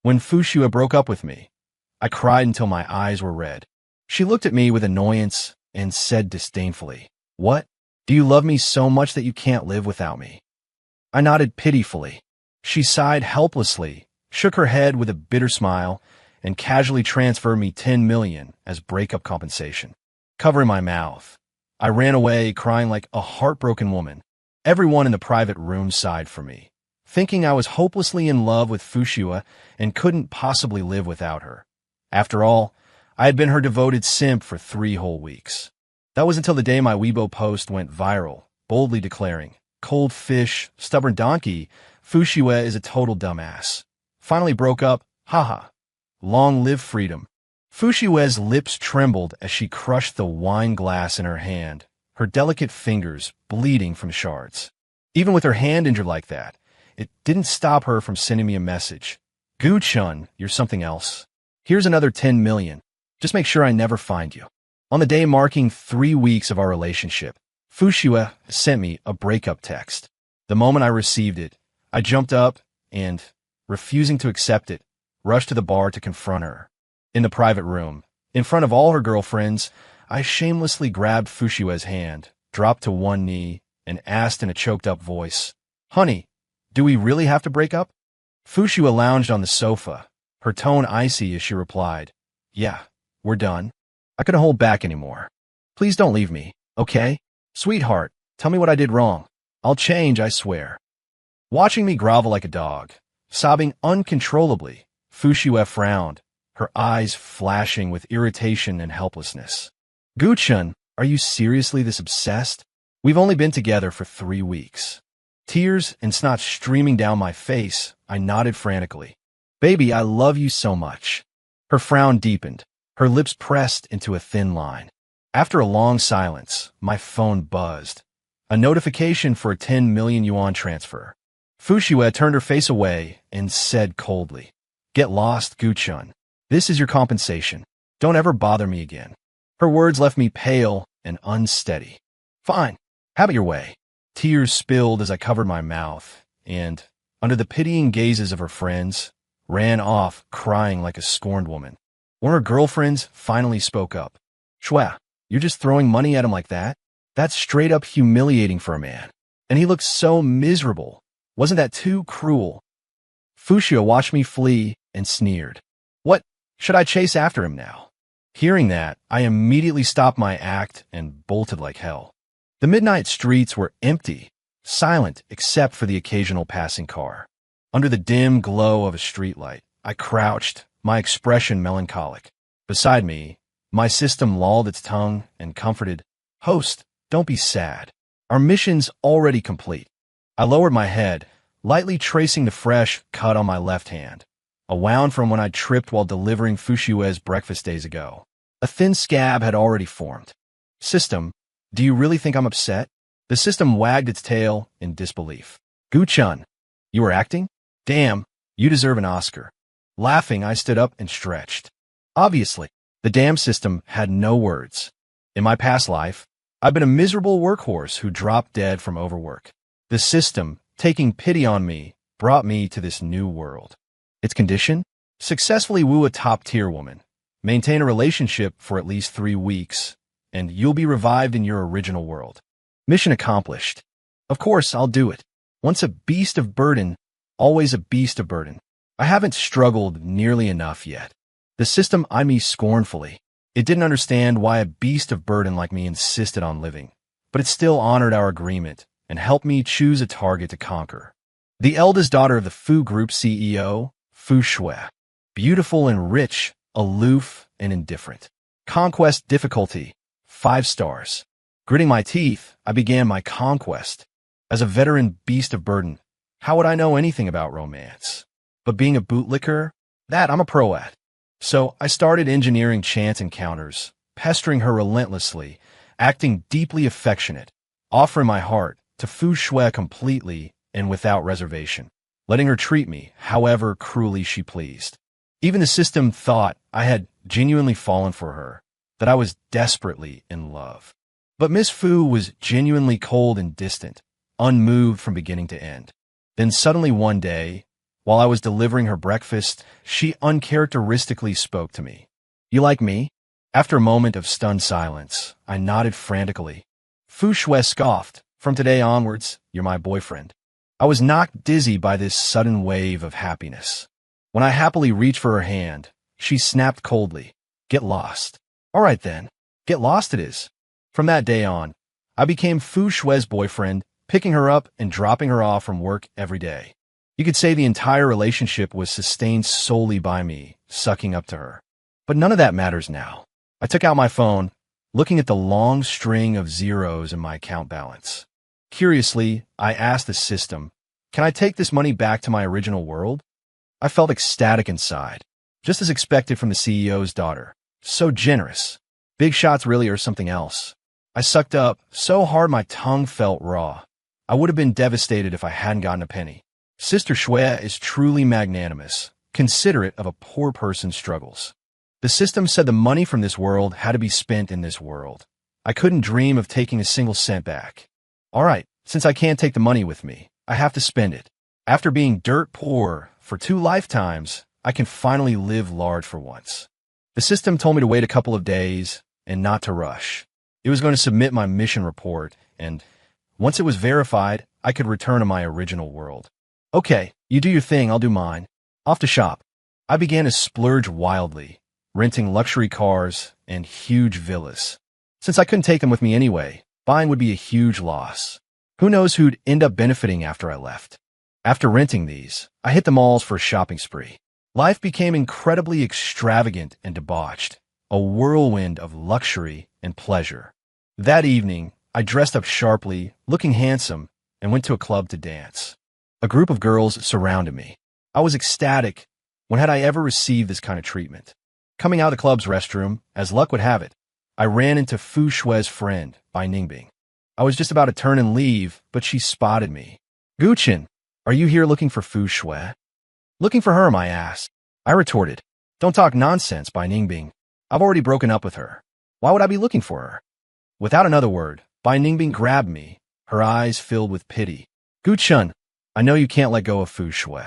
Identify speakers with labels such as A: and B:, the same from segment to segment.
A: when Fushua broke up with me. I cried until my eyes were red. She looked at me with annoyance and said disdainfully, "What? Do you love me so much that you can't live without me?" I nodded pitifully. She sighed helplessly, shook her head with a bitter smile, and casually transferred me 10 million as breakup compensation. Covering my mouth, I ran away crying like a heartbroken woman. Everyone in the private room sighed for me, thinking I was hopelessly in love with Fushua and couldn't possibly live without her. After all, I had been her devoted simp for 3 whole weeks. That was until the day my Weibo post went viral, boldly declaring, "Cold fish, stubborn donkey, Fushua is a total dumbass. Finally broke up, haha. Long live freedom." Fushua's lips trembled as she crushed the wine glass in her hand, her delicate fingers bleeding from shards. Even with her hand injured like that, it didn't stop her from sending me a message. "Gu-chun, you're something else. Here's another 10 million. Just make sure I never find you." On the day marking 3 weeks of our relationship, Fushua sent me a breakup text. The moment I received it, I jumped up and, refusing to accept it, rushed to the bar to confront her. In the private room, in front of all her girlfriends, I shamelessly grabbed Fushua's hand, dropped to one knee, and asked in a choked-up voice, "Honey, do we really have to break up?" Fushua lounged on the sofa, her tone icy as she replied, "Yeah, we're done. I couldn't hold back anymore. Please don't leave me, okay? Sweetheart, tell me what I did wrong. I'll change, I swear." Watching me grovel like a dog, sobbing uncontrollably, Fushua frowned, her eyes flashing with irritation and helplessness. "Gu-chun, are you seriously this obsessed? We've only been together for 3 weeks." Tears and snot streaming down my face, I nodded frantically. "Baby, I love you so much." Her frown deepened, her lips pressed into a thin line. After a long silence, my phone buzzed. A notification for a 10 million yuan transfer. Fushua turned her face away and said coldly, "Get lost, Gu-chun. This is your compensation. Don't ever bother me again." Her words left me pale and unsteady. "Fine, have it your way." Tears spilled as I covered my mouth and, under the pitying gazes of her friends, ran off crying like a scorned woman. One of her girlfriends finally spoke up. "Shua, you're just throwing money at him like that? That's straight up humiliating for a man. And he looks so miserable. Wasn't that too cruel?" Fushua watched me flee and sneered. "What? Should I chase after him now?" Hearing that, I immediately stopped my act and bolted like hell. The midnight streets were empty, silent except for the occasional passing car. Under the dim glow of a streetlight, I crouched, my expression melancholic. Beside me, my system lolled its tongue and comforted, "Host, don't be sad. Our mission's already complete." I lowered my head, lightly tracing the fresh cut on my left hand, a wound from when I tripped while delivering Fushua's breakfast days ago. A thin scab had already formed. "System, do you really think I'm upset?" The system wagged its tail in disbelief. "Gu-chun, you were acting? Damn, you deserve an Oscar." Laughing, I stood up and stretched. Obviously, the damn system had no words. In my past life, I've been a miserable workhorse who dropped dead from overwork. The system, taking pity on me, brought me to this new world. Its condition? Successfully woo a top-tier woman, maintain a relationship for at least 3 weeks, and you'll be revived in your original world. Mission accomplished. Of course, I'll do it. Once a beast of burden, always a beast of burden. I haven't struggled nearly enough yet. The system eyed me scornfully. It didn't understand why a beast of burden like me insisted on living, but it still honored our agreement and helped me choose a target to conquer. The eldest daughter of the Fu Group CEO, Fu Shui. Beautiful and rich, aloof and indifferent. Conquest difficulty, 5 stars. Gritting my teeth, I began my conquest. As a veteran beast of burden, how would I know anything about romance? But being a bootlicker, that I'm a pro at. So I started engineering chance encounters, pestering her relentlessly, acting deeply affectionate, offering my heart to Fu Shui completely and without reservation, letting her treat me however cruelly she pleased. Even the system thought I had genuinely fallen for her, that I was desperately in love. But Miss Fu was genuinely cold and distant, unmoved from beginning to end. Then suddenly one day, While I was delivering her breakfast, she uncharacteristically spoke to me. You like me? After a moment of stunned silence, I nodded frantically. Fu Shui scoffed. From today onwards, you're my boyfriend. I was knocked dizzy by this sudden wave of happiness. When I happily reached for her hand, she snapped coldly. Get lost. All right then. Get lost it is. From that day on, I became Fu Shui's boyfriend, picking her up and dropping her off from work every day. You could say the entire relationship was sustained solely by me, sucking up to her. But none of that matters now. I took out my phone, looking at the long string of zeros in my account balance. Curiously, I asked the system, can I take this money back to my original world? I felt ecstatic inside, just as expected from the CEO's daughter. So generous. Big shots really are something else. I sucked up so hard my tongue felt raw. I would have been devastated if I hadn't gotten a penny. Sister Shui is truly magnanimous, considerate of a poor person's struggles. The system said the money from this world had to be spent in this world. I couldn't dream of taking a single cent back. All right, since I can't take the money with me, I have to spend it. After being dirt poor for 2 lifetimes, I can finally live large for once. The system told me to wait a couple of days and not to rush. It was going to submit my mission report, and once it was verified, I could return to my original world. Okay, you do your thing, I'll do mine. Off to shop. I began to splurge wildly, renting luxury cars and huge villas. Since I couldn't take them with me anyway, buying would be a huge loss. Who knows who'd end up benefiting after I left. After renting these, I hit the malls for a shopping spree. Life became incredibly extravagant and debauched, a whirlwind of luxury and pleasure. That evening, I dressed up sharply, looking handsome, and went to a club to dance. A group of girls surrounded me. I was ecstatic. When had I ever received this kind of treatment? Coming out of the club's restroom, as luck would have it, I ran into Fu Shui's friend, Bai Ningbing. I was just about to turn and leave, but she spotted me. Guchen, are you here looking for Fu Shui? Looking for her, I asked. I retorted, don't talk nonsense, Bai Ningbing. I've already broken up with her. Why would I be looking for her? Without another word, Bai Ningbing grabbed me, her eyes filled with pity. Guchen, I know you can't let go of Fu Shui.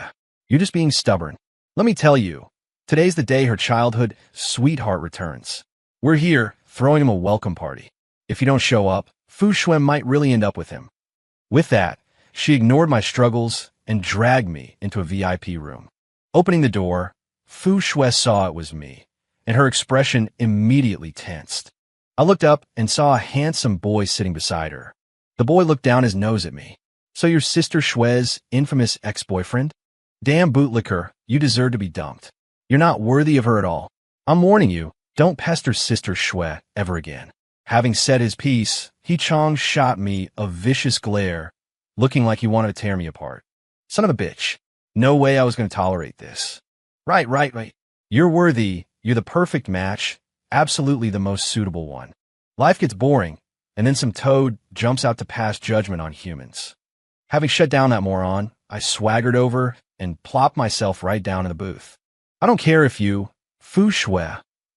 A: You're just being stubborn. Let me tell you, today's the day her childhood sweetheart returns. We're here, throwing him a welcome party. If you don't show up, Fu Shui might really end up with him. With that, she ignored my struggles and dragged me into a VIP room. Opening the door, Fu Shui saw it was me, and her expression immediately tensed. I looked up and saw a handsome boy sitting beside her. The boy looked down his nose at me. So you're Sister Shui's infamous ex-boyfriend? Damn bootlicker, you deserve to be dumped. You're not worthy of her at all. I'm warning you, don't pester Sister Shui ever again. Having said his piece, He Chong shot me a vicious glare, looking like he wanted to tear me apart. Son of a bitch. No way I was going to tolerate this. Right. You're worthy. You're the perfect match. Absolutely the most suitable one. Life gets boring, and then some toad jumps out to pass judgment on humans. Having shut down that moron, I swaggered over and plopped myself right down in the booth. I don't care if you, Fu Shui,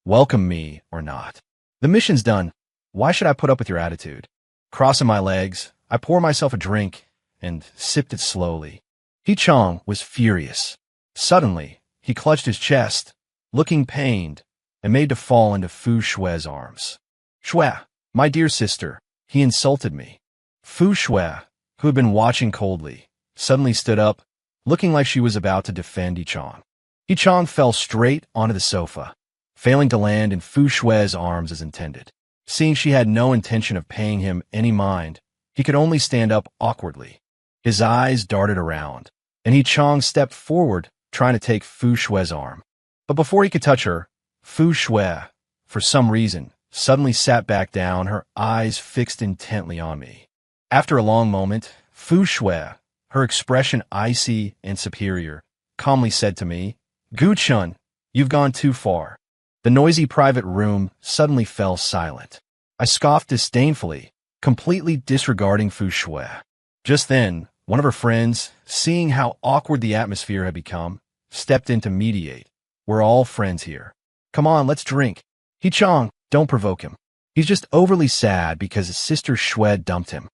A: welcome me or not. The mission's done. Why should I put up with your attitude? Crossing my legs, I poured myself a drink and sipped it slowly. He Chong was furious. Suddenly, he clutched his chest, looking pained, and made to fall into Fu Shui's arms. Shui, my dear sister, he insulted me. Fu Shui, who had been watching coldly, suddenly stood up, looking like she was about to defend He Chong. He Chong fell straight onto the sofa, failing to land in Fu Shui's arms as intended. Seeing she had no intention of paying him any mind, he could only stand up awkwardly. His eyes darted around, and He Chong stepped forward, trying to take Fu Shui's arm. But before he could touch her, Fu Shui, for some reason, suddenly sat back down, her eyes fixed intently on me. After a long moment, Fu Shui, her expression icy and superior, calmly said to me, Gu Chun, you've gone too far. The noisy private room suddenly fell silent. I scoffed disdainfully, completely disregarding Fu Shui. Just then, one of her friends, seeing how awkward the atmosphere had become, stepped in to mediate. We're all friends here. Come on, let's drink. He Chong, don't provoke him. He's just overly sad because his sister Shui dumped him.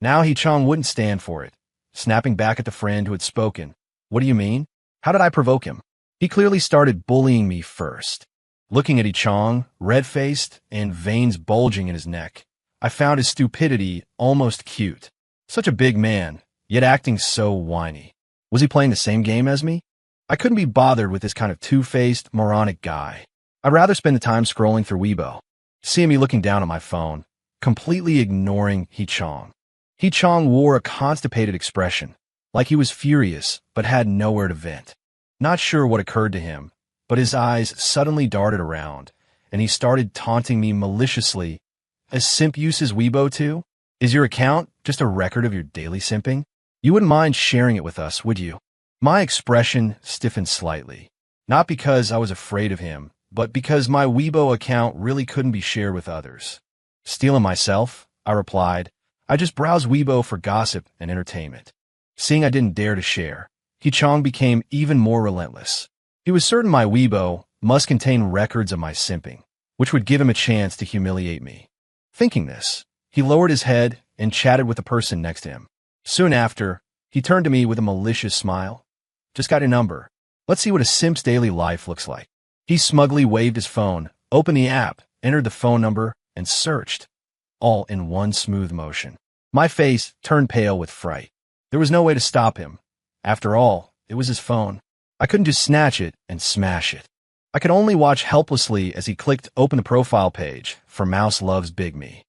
A: Now He Chong wouldn't stand for it, snapping back at the friend who had spoken. What do you mean? How did I provoke him? He clearly started bullying me first. Looking at Chong, red-faced and veins bulging in his neck, I found his stupidity almost cute. Such a big man, yet acting so whiny. Was he playing the same game as me? I couldn't be bothered with this kind of two-faced, moronic guy. I'd rather spend the time scrolling through Weibo. Seeing me looking down at my phone, completely ignoring Chong. Chong wore a constipated expression, like he was furious but had nowhere to vent. Not sure what occurred to him, but his eyes suddenly darted around, and he started taunting me maliciously. A simp uses Weibo too? Is your account just a record of your daily simping? You wouldn't mind sharing it with us, would you? My expression stiffened slightly, not because I was afraid of him, but because my Weibo account really couldn't be shared with others. Stealing myself, I replied. I just browse Weibo for gossip and entertainment. Seeing I didn't dare to share, Chong became even more relentless. He was certain my Weibo must contain records of my simping, which would give him a chance to humiliate me. Thinking this, he lowered his head and chatted with the person next to him. Soon after, he turned to me with a malicious smile. Just got a number. Let's see what a simp's daily life looks like. He smugly waved his phone, opened the app, entered the phone number, and searched, all in one smooth motion. My face turned pale with fright. There was no way to stop him. After all, it was his phone. I couldn't just snatch it and smash it. I could only watch helplessly as he clicked open the profile page for Mouse Loves Big Me.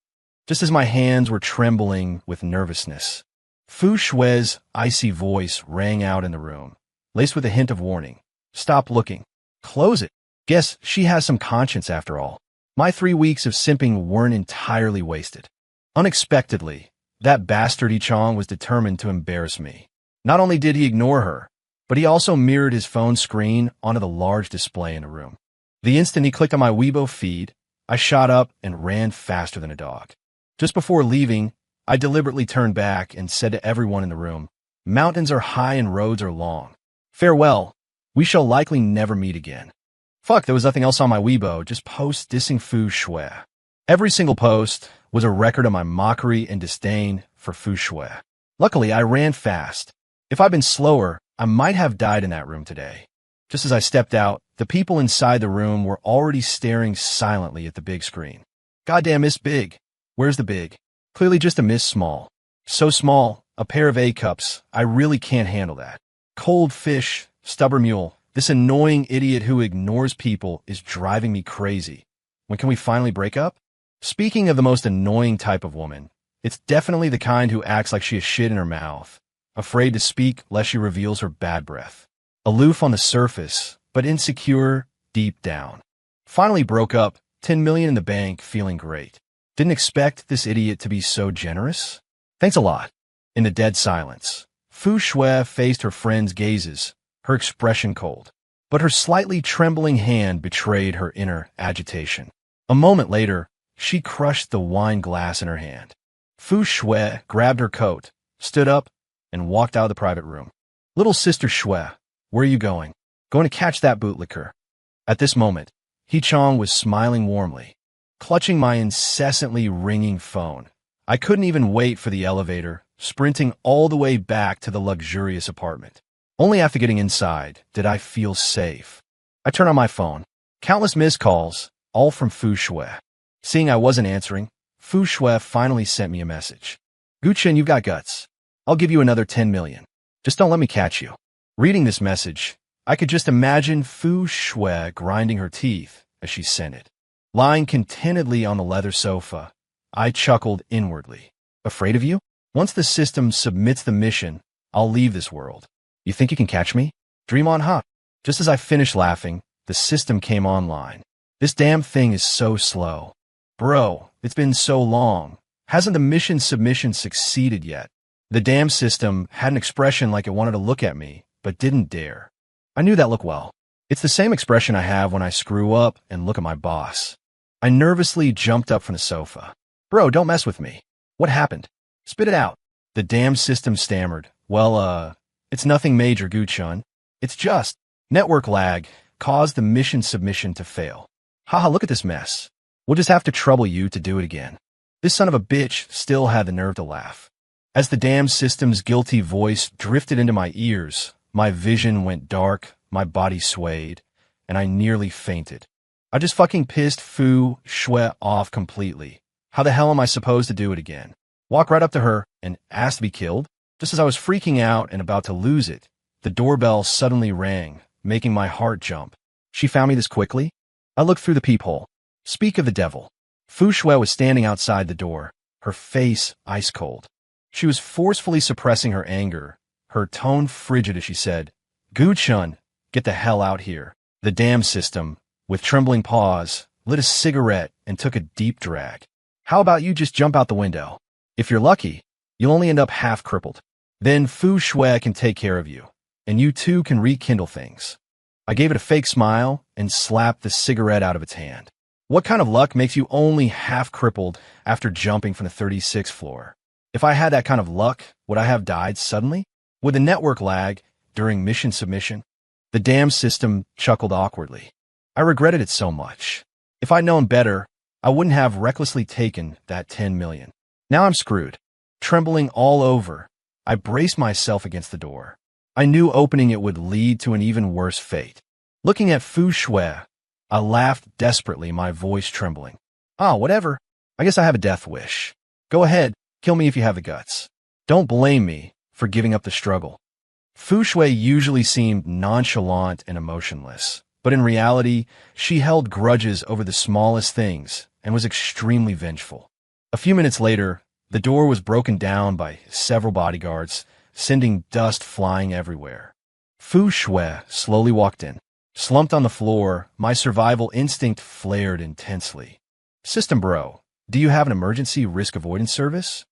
A: Just as my hands were trembling with nervousness, Fu Shui's icy voice rang out in the room, laced with a hint of warning. Stop looking. Close it. Guess she has some conscience after all. My 3 weeks of simping weren't entirely wasted. Unexpectedly, that bastard Chong was determined to embarrass me. Not only did he ignore her, but he also mirrored his phone screen onto the large display in the room. The instant he clicked on my Weibo feed, I shot up and ran faster than a dog. Just before leaving, I deliberately turned back and said to everyone in the room, "Mountains are high and roads are long. Farewell. We shall likely never meet again." Fuck, there was nothing else on my Weibo, just posts dissing Fu Shui. Every single post was a record of my mockery and disdain for Fu Shui. Luckily, I ran fast. If I'd been slower, I might have died in that room today. Just as I stepped out, the people inside the room were already staring silently at the big screen. Goddamn Miss Big. Where's the big? Clearly just a Miss Small. So small, a pair of A-cups, I really can't handle that. Cold fish, stubborn mule, this annoying idiot who ignores people is driving me crazy. When can we finally break up? Speaking of the most annoying type of woman, it's definitely the kind who acts like she has shit in her mouth, afraid to speak lest she reveals her bad breath. Aloof on the surface, but insecure deep down. Finally broke up, 10 million in the bank, feeling great. Didn't expect this idiot to be so generous. Thanks a lot. In the dead silence, Fu Shui faced her friend's gazes, her expression cold, but her slightly trembling hand betrayed her inner agitation. A moment later, she crushed the wine glass in her hand. Fu Shui grabbed her coat, stood up, and walked out of the private room. Little sister Shui, where are you going? Going to catch that bootlicker. At this moment, Chong was smiling warmly, clutching my incessantly ringing phone. I couldn't even wait for the elevator, sprinting all the way back to the luxurious apartment. Only after getting inside did I feel safe. I turned on my phone. Countless missed calls, all from Fu Shui. Seeing I wasn't answering, Fu Shui finally sent me a message. Guchen, you've got guts. I'll give you another 10 million. Just don't let me catch you. Reading this message, I could just imagine Fu Shui grinding her teeth as she sent it. Lying contentedly on the leather sofa, I chuckled inwardly. Afraid of you? Once the system submits the mission, I'll leave this world. You think you can catch me? Dream on, huh? Just as I finished laughing, the system came online. This damn thing is so slow. Bro, it's been so long. Hasn't the mission submission succeeded yet? The damn system had an expression like it wanted to look at me, but didn't dare. I knew that look well. It's the same expression I have when I screw up and look at my boss. I nervously jumped up from the sofa. Bro, don't mess with me. What happened? Spit it out. The damn system stammered. Well, it's nothing major, Guchun. It's just network lag caused the mission submission to fail. Haha, look at this mess. We'll just have to trouble you to do it again. This son of a bitch still had the nerve to laugh. As the damn system's guilty voice drifted into my ears, My vision went dark, my body swayed, and I nearly fainted. I just fucking pissed Fu Shui off completely. How the hell am I supposed to do it again? Walk right up to her and ask to be killed? Just as I was freaking out and about to lose it, the doorbell suddenly rang, making my heart jump. She found me this quickly? I looked through the peephole. Speak of the devil. Fu Shui was standing outside the door, her face ice cold. She was forcefully suppressing her anger, her tone frigid as she said, "Gu Chun, get the hell out here." The damn system, with trembling paws, lit a cigarette and took a deep drag. How about you just jump out the window? If you're lucky, you'll only end up half crippled. Then Fu Shui can take care of you, and you two can rekindle things. I gave it a fake smile and slapped the cigarette out of its hand. What kind of luck makes you only half crippled after jumping from the 36th floor? If I had that kind of luck, would I have died suddenly? Would the network lag during mission submission? The damn system chuckled awkwardly. I regretted it so much. If I'd known better, I wouldn't have recklessly taken that 10 million. Now I'm screwed. Trembling all over, I braced myself against the door. I knew opening it would lead to an even worse fate. Looking at Fu Shui, I laughed desperately, my voice trembling. "Ah, whatever. I guess I have a death wish. Go ahead, kill me if you have the guts. Don't blame me for giving up the struggle." Fu Shui usually seemed nonchalant and emotionless, but in reality, she held grudges over the smallest things and was extremely vengeful. A few minutes later, the door was broken down by several bodyguards, sending dust flying everywhere. Fu Shui slowly walked in. Slumped on the floor, my survival instinct flared intensely. "System bro, do you have an emergency risk avoidance service?"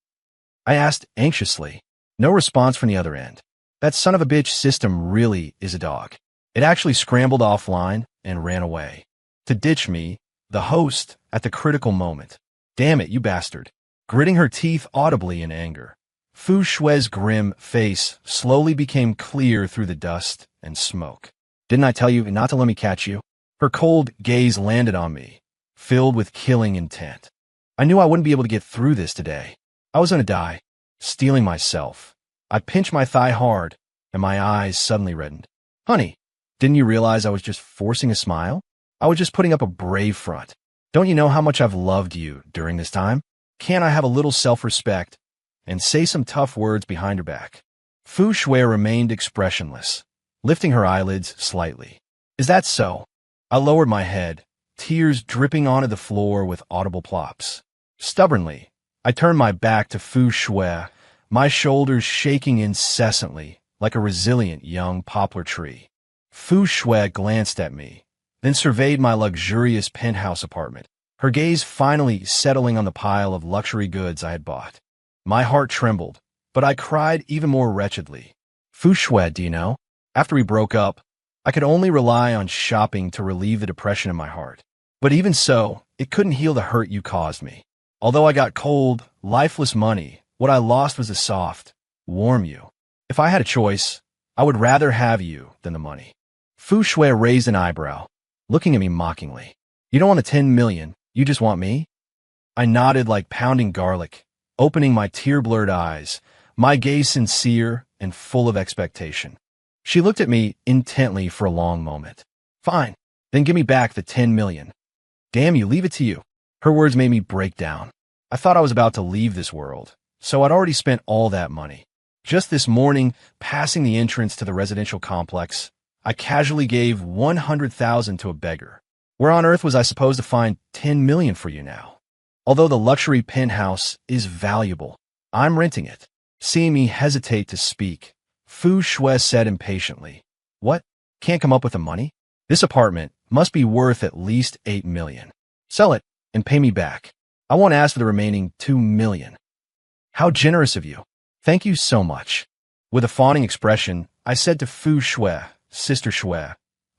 A: I asked anxiously. No response from the other end. That son of a bitch system really is a dog. It actually scrambled offline and ran away. To ditch me, the host, at the critical moment. "Damn it, you bastard." Gritting her teeth audibly in anger. Fu Shui's grim face slowly became clear through the dust and smoke. "Didn't I tell you not to let me catch you?" Her cold gaze landed on me, filled with killing intent. I knew I wouldn't be able to get through this today. I was gonna die, stealing myself. I pinched my thigh hard, and my eyes suddenly reddened. "Honey, didn't you realize I was just forcing a smile? I was just putting up a brave front. Don't you know how much I've loved you during this time? Can't I have a little self-respect and say some tough words behind her back?" Fu Shui remained expressionless, lifting her eyelids slightly. "Is that so?" I lowered my head, tears dripping onto the floor with audible plops. Stubbornly, I turned my back to Fu Shui, my shoulders shaking incessantly like a resilient young poplar tree. Fu Shui glanced at me, then surveyed my luxurious penthouse apartment, her gaze finally settling on the pile of luxury goods I had bought. My heart trembled, but I cried even more wretchedly. "Fu Shui, do you know? After we broke up, I could only rely on shopping to relieve the depression in my heart. But even so, it couldn't heal the hurt you caused me. Although I got cold, lifeless money, what I lost was a soft, warm you. If I had a choice, I would rather have you than the money." Fu Shui raised an eyebrow, looking at me mockingly. "You don't want the 10 million, you just want me?" I nodded like pounding garlic, opening my tear-blurred eyes, my gaze sincere and full of expectation. She looked at me intently for a long moment. "Fine, then give me back the 10 million. Damn you, leave it to you." Her words made me break down. I thought I was about to leave this world, so I'd already spent all that money. Just this morning, passing the entrance to the residential complex, I casually gave 100,000 to a beggar. Where on earth was I supposed to find 10 million for you now? Although the luxury penthouse is valuable, I'm renting it. Seeing me hesitate to speak, Fu Shui said impatiently, "What? Can't come up with the money? This apartment must be worth at least 8 million. Sell it and pay me back. I won't ask for the remaining 2 million. How generous of you. Thank you so much." With a fawning expression, I said to Fu Shui, "Sister Shui,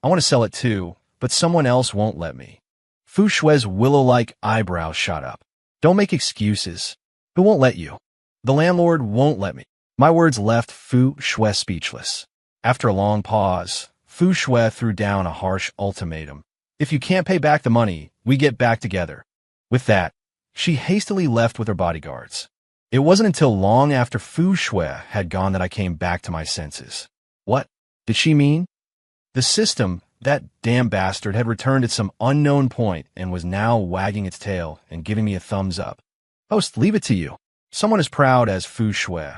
A: I want to sell it too, but someone else won't let me." Fu Shui's willow-like eyebrows shot up. "Don't make excuses. Who won't let you?" "The landlord won't let me." My words left Fu Shui speechless. After a long pause, Fu Shui threw down a harsh ultimatum. "If you can't pay back the money, we get back together." With that, she hastily left with her bodyguards. It wasn't until long after Fu Shui had gone that I came back to my senses. What? Did she mean? The system, that damn bastard, had returned at some unknown point and was now wagging its tail and giving me a thumbs up. Host, leave it to you. Someone as proud as Fu Shui,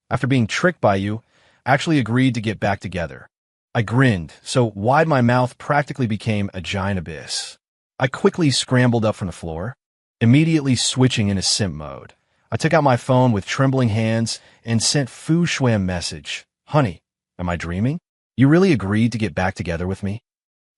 A: after being tricked by you, actually agreed to get back together. I grinned, so wide my mouth practically became a giant abyss. I quickly scrambled up from the floor, immediately switching into simp mode. I took out my phone with trembling hands and sent Fu Shui a message. Honey, am I dreaming? You really agreed to get back together with me?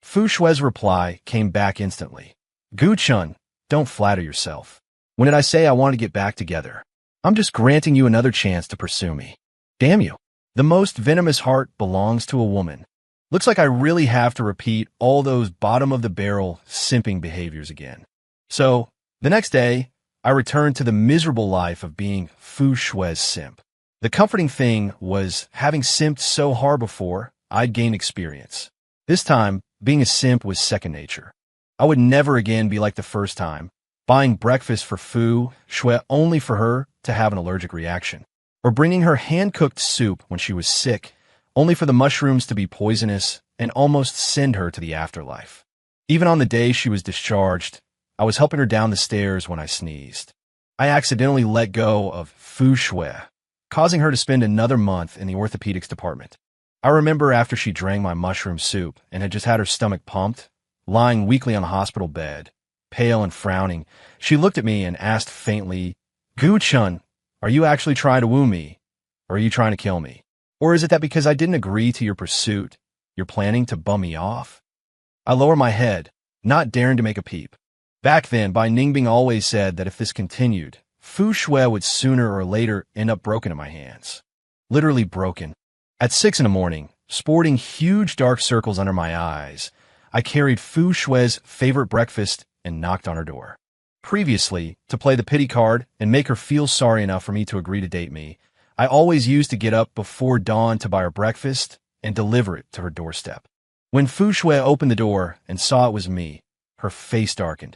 A: Fu Shui's reply came back instantly. Gu-chun, don't flatter yourself. When did I say I want to get back together? I'm just granting you another chance to pursue me. Damn you. The most venomous heart belongs to a woman. Looks like I really have to repeat all those bottom-of-the-barrel simping behaviors again. So, the next day, I returned to the miserable life of being Fu Shui's simp. The comforting thing was, having simped so hard before, I'd gained experience. This time, being a simp was second nature. I would never again be like the first time, buying breakfast for Fu Shui only for her to have an allergic reaction, or bringing her hand-cooked soup when she was sick, only for the mushrooms to be poisonous and almost send her to the afterlife. Even on the day she was discharged, I was helping her down the stairs when I sneezed. I accidentally let go of Fu Shui, causing her to spend another month in the orthopedics department. I remember after she drank my mushroom soup and had just had her stomach pumped, lying weakly on the hospital bed, pale and frowning, she looked at me and asked faintly, Gu-chun, are you actually trying to woo me, or are you trying to kill me? Or is it that because I didn't agree to your pursuit, you're planning to bum me off? I lower my head, not daring to make a peep. Back then, Bai Ningbing always said that if this continued, Fu Shui would sooner or later end up broken in my hands. Literally broken. At 6 in the morning, sporting huge dark circles under my eyes, I carried Fu Shui's favorite breakfast and knocked on her door. Previously, to play the pity card and make her feel sorry enough for me to agree to date me, I always used to get up before dawn to buy her breakfast and deliver it to her doorstep. When Fu Shui opened the door and saw it was me, her face darkened.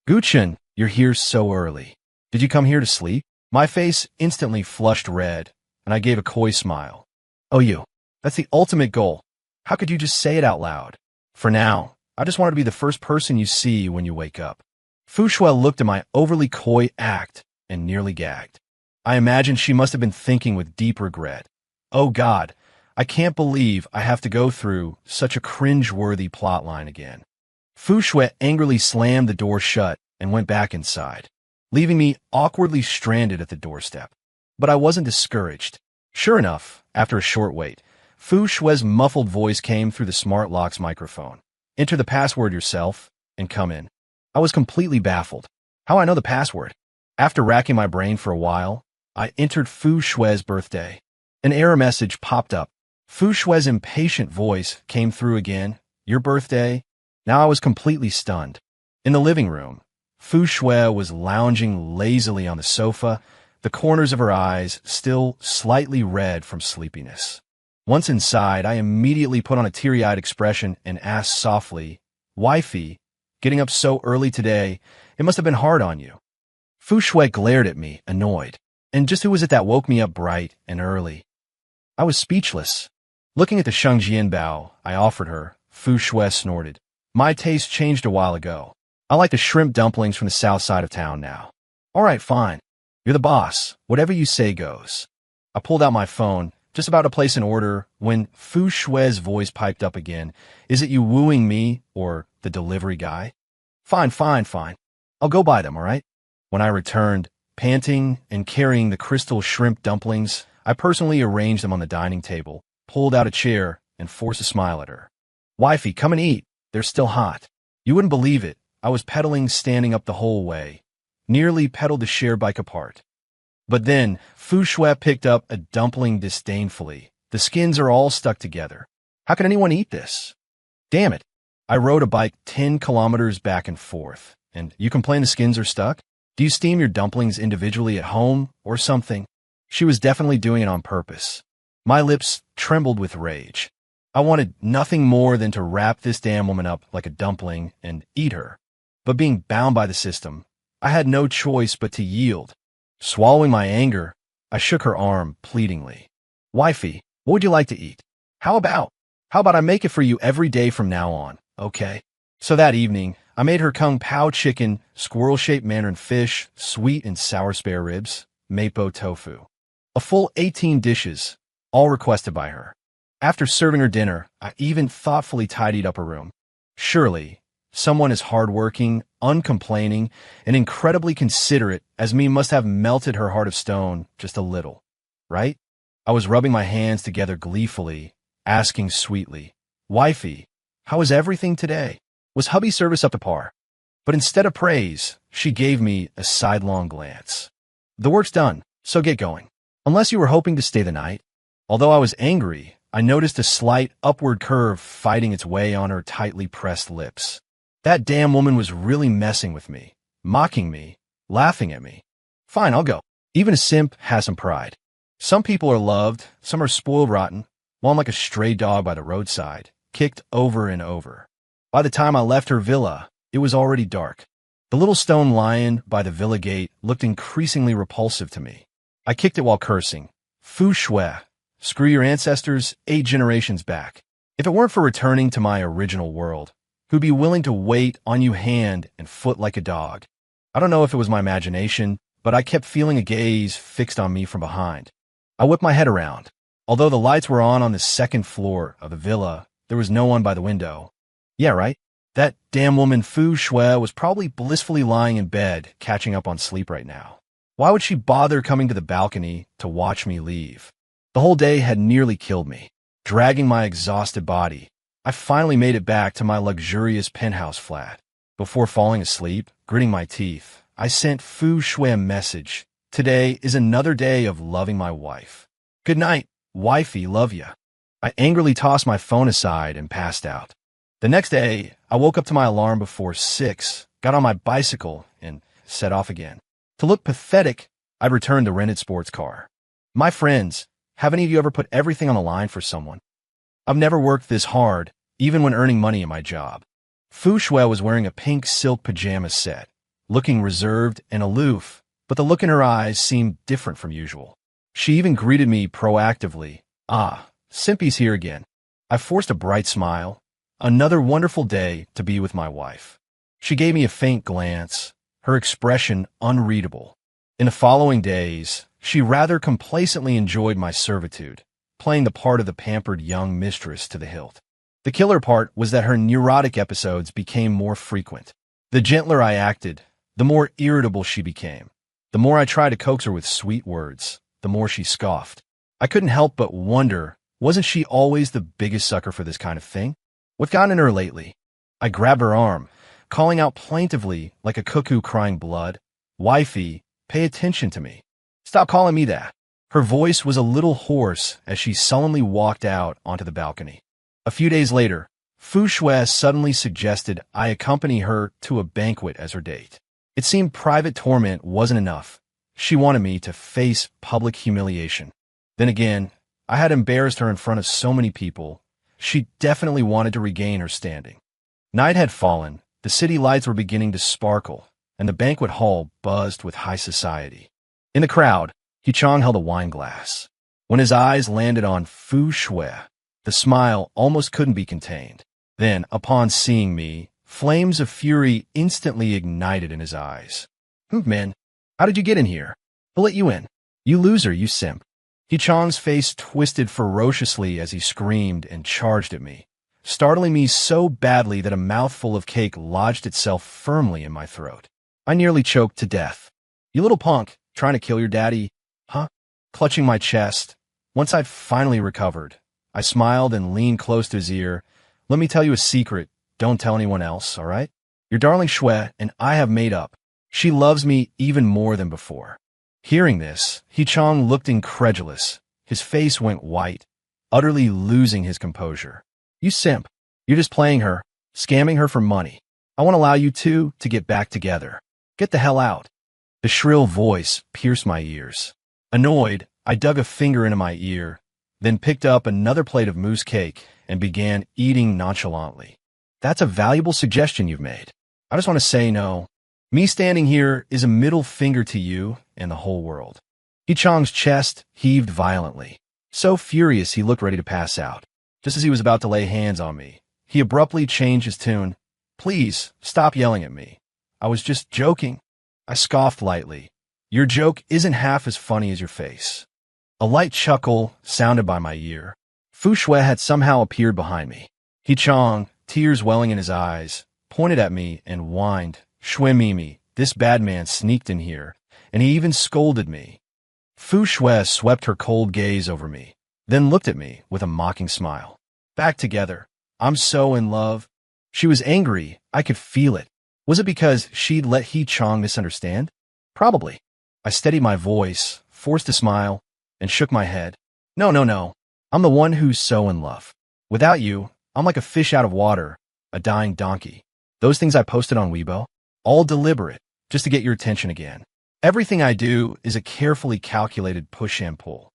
A: Gu-chun, you're here so early. Did you come here to sleep? My face instantly flushed red, and I gave a coy smile. Oh, you. That's the ultimate goal. How could you just say it out loud? For now, I just want to be the first person you see when you wake up. Fu Shui looked at my overly coy act and nearly gagged. I imagined she must have been thinking with deep regret. Oh God, I can't believe I have to go through such a cringe-worthy plotline again. Fu Shui angrily slammed the door shut and went back inside, leaving me awkwardly stranded at the doorstep. But I wasn't discouraged. Sure enough, after a short wait, Fu Shui's muffled voice came through the smart lock's microphone. Enter the password yourself and come in. I was completely baffled. How I know the password? After racking my brain for a while, I entered Fu Shui's birthday. An error message popped up. Fu Shui's impatient voice came through again. Your birthday? Now I was completely stunned. In the living room, Fu Shui was lounging lazily on the sofa, the corners of her eyes still slightly red from sleepiness. Once inside, I immediately put on a teary-eyed expression and asked softly, Wifey, getting up so early today, it must have been hard on you. Fu Shui glared at me, annoyed. And just who was it that woke me up bright and early? I was speechless. Looking at the Shengjian bao I offered her, Fu Shui snorted. My taste changed a while ago. I like the shrimp dumplings from the south side of town now. All right, fine. You're the boss. Whatever you say goes. I pulled out my phone, just about to place an order, when Fu Shui's voice piped up again. Is it you wooing me or the delivery guy? Fine. I'll go buy them, all right? When I returned, panting and carrying the crystal shrimp dumplings, I personally arranged them on the dining table, pulled out a chair, and forced a smile at her. Wifey, come and eat. They're still hot. You wouldn't believe it. I was pedaling standing up the whole way. Nearly pedaled the share bike apart. But then, Fu Shui picked up a dumpling disdainfully. The skins are all stuck together. How can anyone eat this? Damn it. I rode a bike 10 kilometers back and forth. And you complain the skins are stuck? Do you steam your dumplings individually at home or something? She was definitely doing it on purpose. My lips trembled with rage. I wanted nothing more than to wrap this damn woman up like a dumpling and eat her. But being bound by the system, I had no choice but to yield. Swallowing my anger, I shook her arm pleadingly. Wifey, what would you like to eat? How about? How about I make it for you every day from now on, okay? So that evening, I made her kung pao chicken, squirrel-shaped mandarin fish, sweet and sour spare ribs, mapo tofu. A full 18 dishes, all requested by her. After serving her dinner, I even thoughtfully tidied up her room. Surely, someone as hardworking, uncomplaining, and incredibly considerate as me must have melted her heart of stone just a little, right? I was rubbing my hands together gleefully, asking sweetly, "Wifey, how is everything today? Was hubby service up to par?" But instead of praise, she gave me a sidelong glance. "The work's done, so get going. Unless you were hoping to stay the night." Although I was angry, I noticed a slight upward curve fighting its way on her tightly pressed lips. That damn woman was really messing with me, mocking me, laughing at me. Fine, I'll go. Even a simp has some pride. Some people are loved, some are spoiled rotten, while I'm like a stray dog by the roadside, kicked over and over. By the time I left her villa, it was already dark. The little stone lion by the villa gate looked increasingly repulsive to me. I kicked it while cursing. Foo shui. Screw your ancestors 8 generations back. If it weren't for returning to my original world, who'd be willing to wait on you hand and foot like a dog? I don't know if it was my imagination, but I kept feeling a gaze fixed on me from behind. I whipped my head around. Although the lights were on the second floor of the villa, there was no one by the window. Yeah, right? That damn woman Foo Shui was probably blissfully lying in bed, catching up on sleep right now. Why would she bother coming to the balcony to watch me leave? The whole day had nearly killed me. Dragging my exhausted body, I finally made it back to my luxurious penthouse flat. Before falling asleep, gritting my teeth, I sent Foo Shui a message. Today is another day of loving my wife. Good night, wifey, love ya. I angrily tossed my phone aside and passed out. The next day, I woke up to my alarm before 6, got on my bicycle, and set off again. To look pathetic, I'd returned the rented sports car. My friends, have any of you ever put everything on the line for someone? I've never worked this hard, even when earning money at my job. Foo Shui was wearing a pink silk pajama set, looking reserved and aloof, but the look in her eyes seemed different from usual. She even greeted me proactively. "Ah, Simpy's here again." I forced a bright smile. Another wonderful day to be with my wife. She gave me a faint glance, her expression unreadable. In the following days, she rather complacently enjoyed my servitude, playing the part of the pampered young mistress to the hilt. The killer part was that her neurotic episodes became more frequent. The gentler I acted, the more irritable she became. The more I tried to coax her with sweet words, the more she scoffed. I couldn't help but wonder, wasn't she always the biggest sucker for this kind of thing? What got in her lately? I grabbed her arm, calling out plaintively like a cuckoo crying blood, "Wifey, pay attention to me. Stop calling me that." Her voice was a little hoarse as she sullenly walked out onto the balcony. A few days later, Foo Shui suddenly suggested I accompany her to a banquet as her date. It seemed private torment wasn't enough. She wanted me to face public humiliation. Then again, I had embarrassed her in front of so many people. She definitely wanted to regain her standing. Night had fallen, the city lights were beginning to sparkle, and the banquet hall buzzed with high society. In the crowd, Hichong held a wine glass. When his eyes landed on Foo Shui, the smile almost couldn't be contained. Then, upon seeing me, flames of fury instantly ignited in his eyes. "Man, how did you get in here? Who let you in? You loser, you simp." Hichong's face twisted ferociously as he screamed and charged at me, startling me so badly that a mouthful of cake lodged itself firmly in my throat. I nearly choked to death. "You little punk, trying to kill your daddy, huh?" Clutching my chest. Once I'd finally recovered, I smiled and leaned close to his ear. "Let me tell you a secret. Don't tell anyone else, all right? Your darling Shui and I have made up. She loves me even more than before." Hearing this, Hichong looked incredulous. His face went white, utterly losing his composure. "You simp. You're just playing her, scamming her for money. I won't allow you two to get back together. Get the hell out." The shrill voice pierced my ears. Annoyed, I dug a finger into my ear, then picked up another plate of mousse cake and began eating nonchalantly. "That's a valuable suggestion you've made. I just want to say no. Me standing here is a middle finger to you and the whole world." Hichong's chest heaved violently. So furious he looked ready to pass out. Just as he was about to lay hands on me, he abruptly changed his tune. Please, stop yelling at me. I was just joking. I scoffed lightly. Your joke isn't half as funny as your face. A light chuckle sounded by my ear. Fu Shui had somehow appeared behind me. He Chong, tears welling in his eyes, pointed at me and whined, Shui Mimi, this bad man sneaked in here, and he even scolded me. Fu Shui swept her cold gaze over me, then looked at me with a mocking smile. Back together. I'm so in love. She was angry. I could feel it. Was it because she'd let He Chong misunderstand? Probably. I steadied my voice, forced a smile, and shook my head. No. I'm the one who's so in love. Without you, I'm like a fish out of water, a dying donkey. Those things I posted on Weibo? All deliberate, just to get your attention again. Everything I do is a carefully calculated push and pull.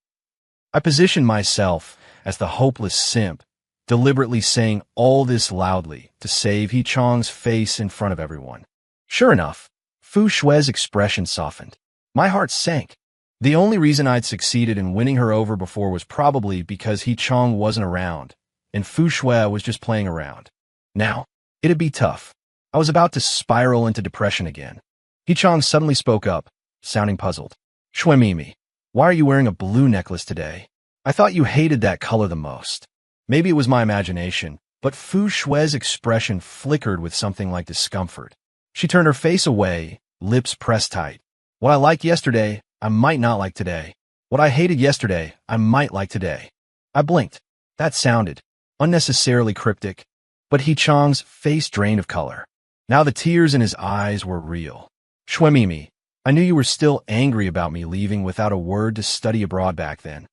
A: I position myself as the hopeless simp, deliberately saying all this loudly to save He Chong's face in front of everyone. Sure enough, Fu Shui's expression softened. My heart sank. The only reason I'd succeeded in winning her over before was probably because He Chong wasn't around, and Fu Shui was just playing around. Now, it'd be tough. I was about to spiral into depression again. He Chong suddenly spoke up, sounding puzzled. Shui Mimi, why are you wearing a blue necklace today? I thought you hated that color the most. Maybe it was my imagination, but Fu Shui's expression flickered with something like discomfort. She turned her face away, lips pressed tight. What I liked yesterday, I might not like today. What I hated yesterday, I might like today. I blinked. That sounded unnecessarily cryptic, but He Chong's face drained of color. Now the tears in his eyes were real. Shui Mimi, I knew you were still angry about me leaving without a word to study abroad back then.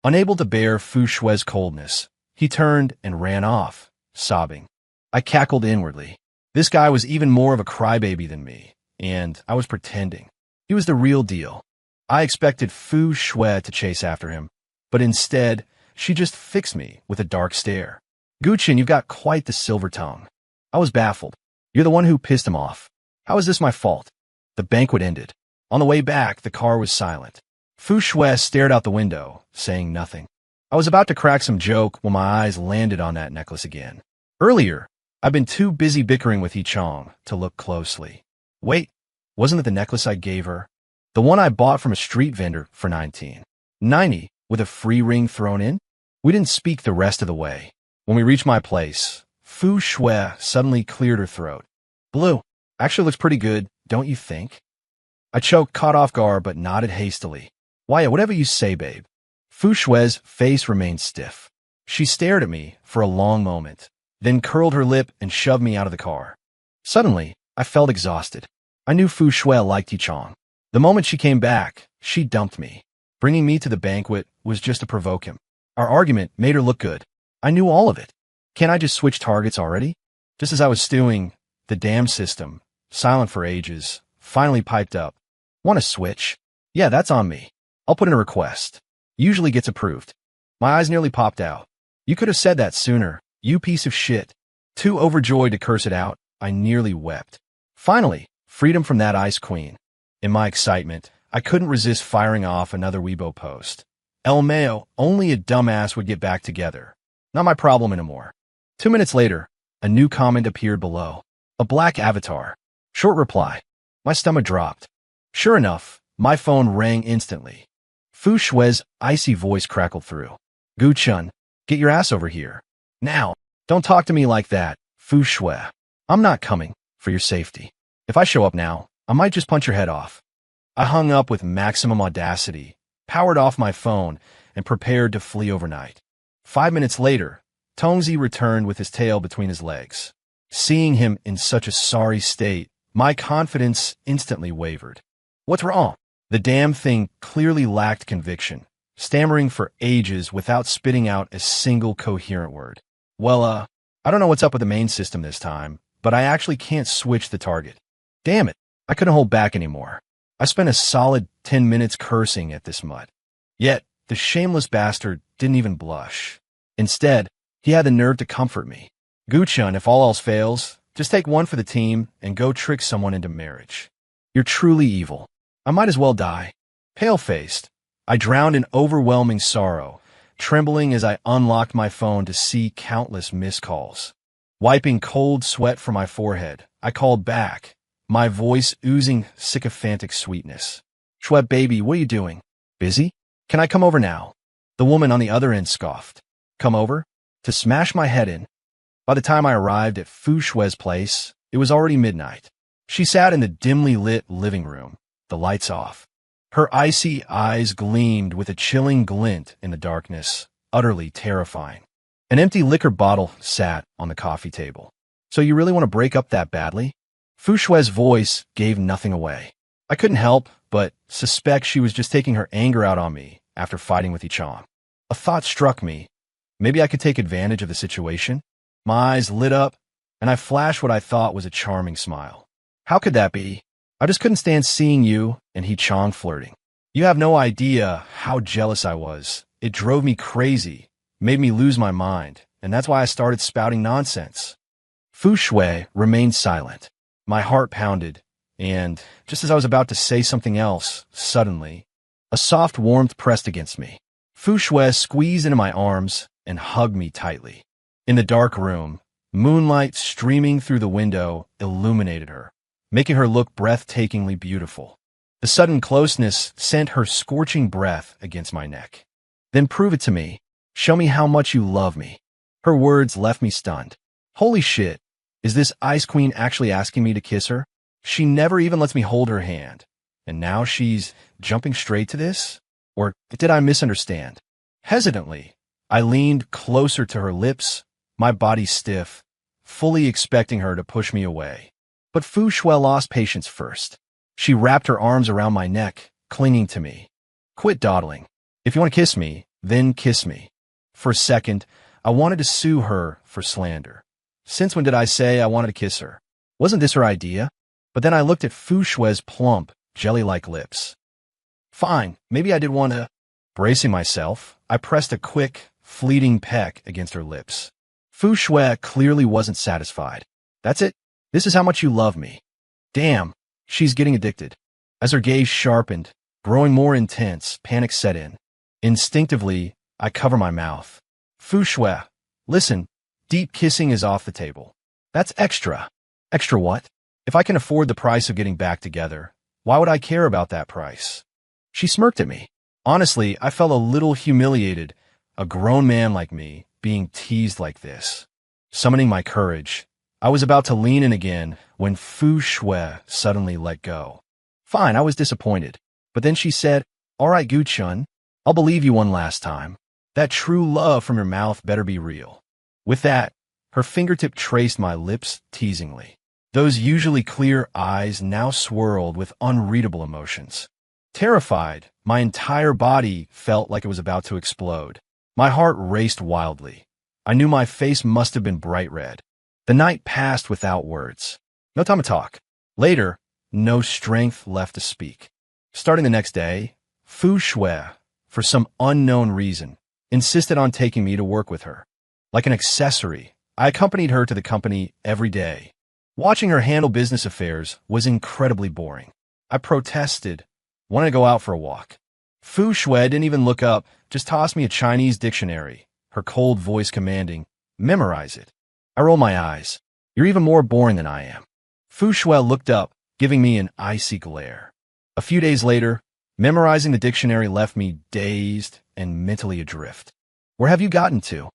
A: Unable to bear Fu Shui's coldness, he turned and ran off, sobbing. I cackled inwardly. This guy was even more of a crybaby than me, and I was pretending. He was the real deal. I expected Fu Shui to chase after him, but instead, she just fixed me with a dark stare. Guchin, you've got quite the silver tongue. I was baffled. You're the one who pissed him off. How is this my fault? The banquet ended. On the way back, the car was silent. Fu Shui stared out the window, saying nothing. I was about to crack some joke when my eyes landed on that necklace again. Earlier, I'd been too busy bickering with He Chong to look closely. Wait, wasn't it the necklace I gave her? The one I bought from a street vendor for $19.90 with a free ring thrown in? We didn't speak the rest of the way. When we reached my place, Fu Shui suddenly cleared her throat. Blue, actually looks pretty good, don't you think? I choked, caught off guard, but nodded hastily. Why, whatever you say, babe. Fu Shui's face remained stiff. She stared at me for a long moment, then curled her lip and shoved me out of the car. Suddenly, I felt exhausted. I knew Fu Shui liked He Chong. The moment she came back, she dumped me. Bringing me to the banquet was just to provoke him. Our argument made her look good. I knew all of it. Can't I just switch targets already? Just as I was stewing, the damn system, silent for ages, finally piped up. Want to switch? Yeah, that's on me. I'll put in a request. Usually gets approved. My eyes nearly popped out. You could have said that sooner, you piece of shit. Too overjoyed to curse it out, I nearly wept. Finally, freedom from that ice queen. In my excitement, I couldn't resist firing off another Weibo post. El Mayo, only a dumbass would get back together. Not my problem anymore. 2 minutes later, a new comment appeared below. A black avatar. Short reply. My stomach dropped. Sure enough, my phone rang instantly. Fu Shui's icy voice crackled through. Gu Chun, get your ass over here. Now, don't talk to me like that, Fu Shui. I'm not coming, for your safety. If I show up now, I might just punch your head off. I hung up with maximum audacity, powered off my phone, and prepared to flee overnight. 5 minutes later, Tongzi returned with his tail between his legs. Seeing him in such a sorry state, my confidence instantly wavered. What's wrong? The damn thing clearly lacked conviction, stammering for ages without spitting out a single coherent word. Well, I don't know what's up with the main system this time, but I actually can't switch the target. Damn it, I couldn't hold back anymore. I spent a solid 10 minutes cursing at this mutt. Yet, the shameless bastard didn't even blush. Instead, he had the nerve to comfort me. Guchun, if all else fails, just take one for the team and go trick someone into marriage. You're truly evil. I might as well die. Pale-faced, I drowned in overwhelming sorrow, trembling as I unlocked my phone to see countless missed calls. Wiping cold sweat from my forehead, I called back, my voice oozing sycophantic sweetness. "Shweb, baby, what are you doing? Busy? Can I come over now?" The woman on the other end scoffed. "Come over? To smash my head in?" By the time I arrived at Fu Shue's place, it was already midnight. She sat in the dimly lit living room, the lights off. Her icy eyes gleamed with a chilling glint in the darkness, utterly terrifying. An empty liquor bottle sat on the coffee table. "So you really want to break up that badly?" Fu Shue's voice gave nothing away. I couldn't help but suspect she was just taking her anger out on me after fighting with Ichang. A thought struck me. Maybe I could take advantage of the situation? My eyes lit up, and I flashed what I thought was a charming smile. "How could that be? I just couldn't stand seeing you and Chong flirting. You have no idea how jealous I was. It drove me crazy, made me lose my mind, and that's why I started spouting nonsense." Fu Shui remained silent. My heart pounded, and just as I was about to say something else, suddenly, a soft warmth pressed against me. Fu Shui squeezed into my arms and hugged me tightly. In the dark room, moonlight streaming through the window illuminated her, making her look breathtakingly beautiful. The sudden closeness sent her scorching breath against my neck. "Then prove it to me. Show me how much you love me." Her words left me stunned. Holy shit, is this Ice Queen actually asking me to kiss her? She never even lets me hold her hand. And now she's jumping straight to this? Or did I misunderstand? Hesitantly, I leaned closer to her lips, my body stiff, fully expecting her to push me away. But Fu Shui lost patience first. She wrapped her arms around my neck, clinging to me. "Quit dawdling. If you want to kiss me, then kiss me." For a second, I wanted to sue her for slander. Since when did I say I wanted to kiss her? Wasn't this her idea? But then I looked at Fu Shue's plump, jelly-like lips. Fine, maybe I did want to. Bracing myself, I pressed a quick, fleeting peck against her lips. Fu Shui clearly wasn't satisfied. "That's it? This is how much you love me." Damn, she's getting addicted. As her gaze sharpened, growing more intense, panic set in. Instinctively, I cover my mouth. "Fu Shui, listen, deep kissing is off the table. That's extra." "Extra what? If I can afford the price of getting back together, why would I care about that price?" She smirked at me. Honestly, I felt a little humiliated, a grown man like me being teased like this. Summoning my courage, I was about to lean in again when Fu Shui suddenly let go. Fine, I was disappointed. But then she said, "All right, Gu Chun, I'll believe you one last time. That true love from your mouth better be real." With that, her fingertip traced my lips teasingly. Those usually clear eyes now swirled with unreadable emotions. Terrified, my entire body felt like it was about to explode. My heart raced wildly. I knew my face must have been bright red. The night passed without words. No time to talk. Later, no strength left to speak. Starting the next day, Fu Shui, for some unknown reason, insisted on taking me to work with her. Like an accessory, I accompanied her to the company every day. Watching her handle business affairs was incredibly boring. I protested, wanted to go out for a walk. Fu Shui didn't even look up, just tossed me a Chinese dictionary, her cold voice commanding, "Memorize it." I rolled my eyes. "You're even more boring than I am." Fu Shui looked up, giving me an icy glare. A few days later, memorizing the dictionary left me dazed and mentally adrift. "Where have you gotten to?"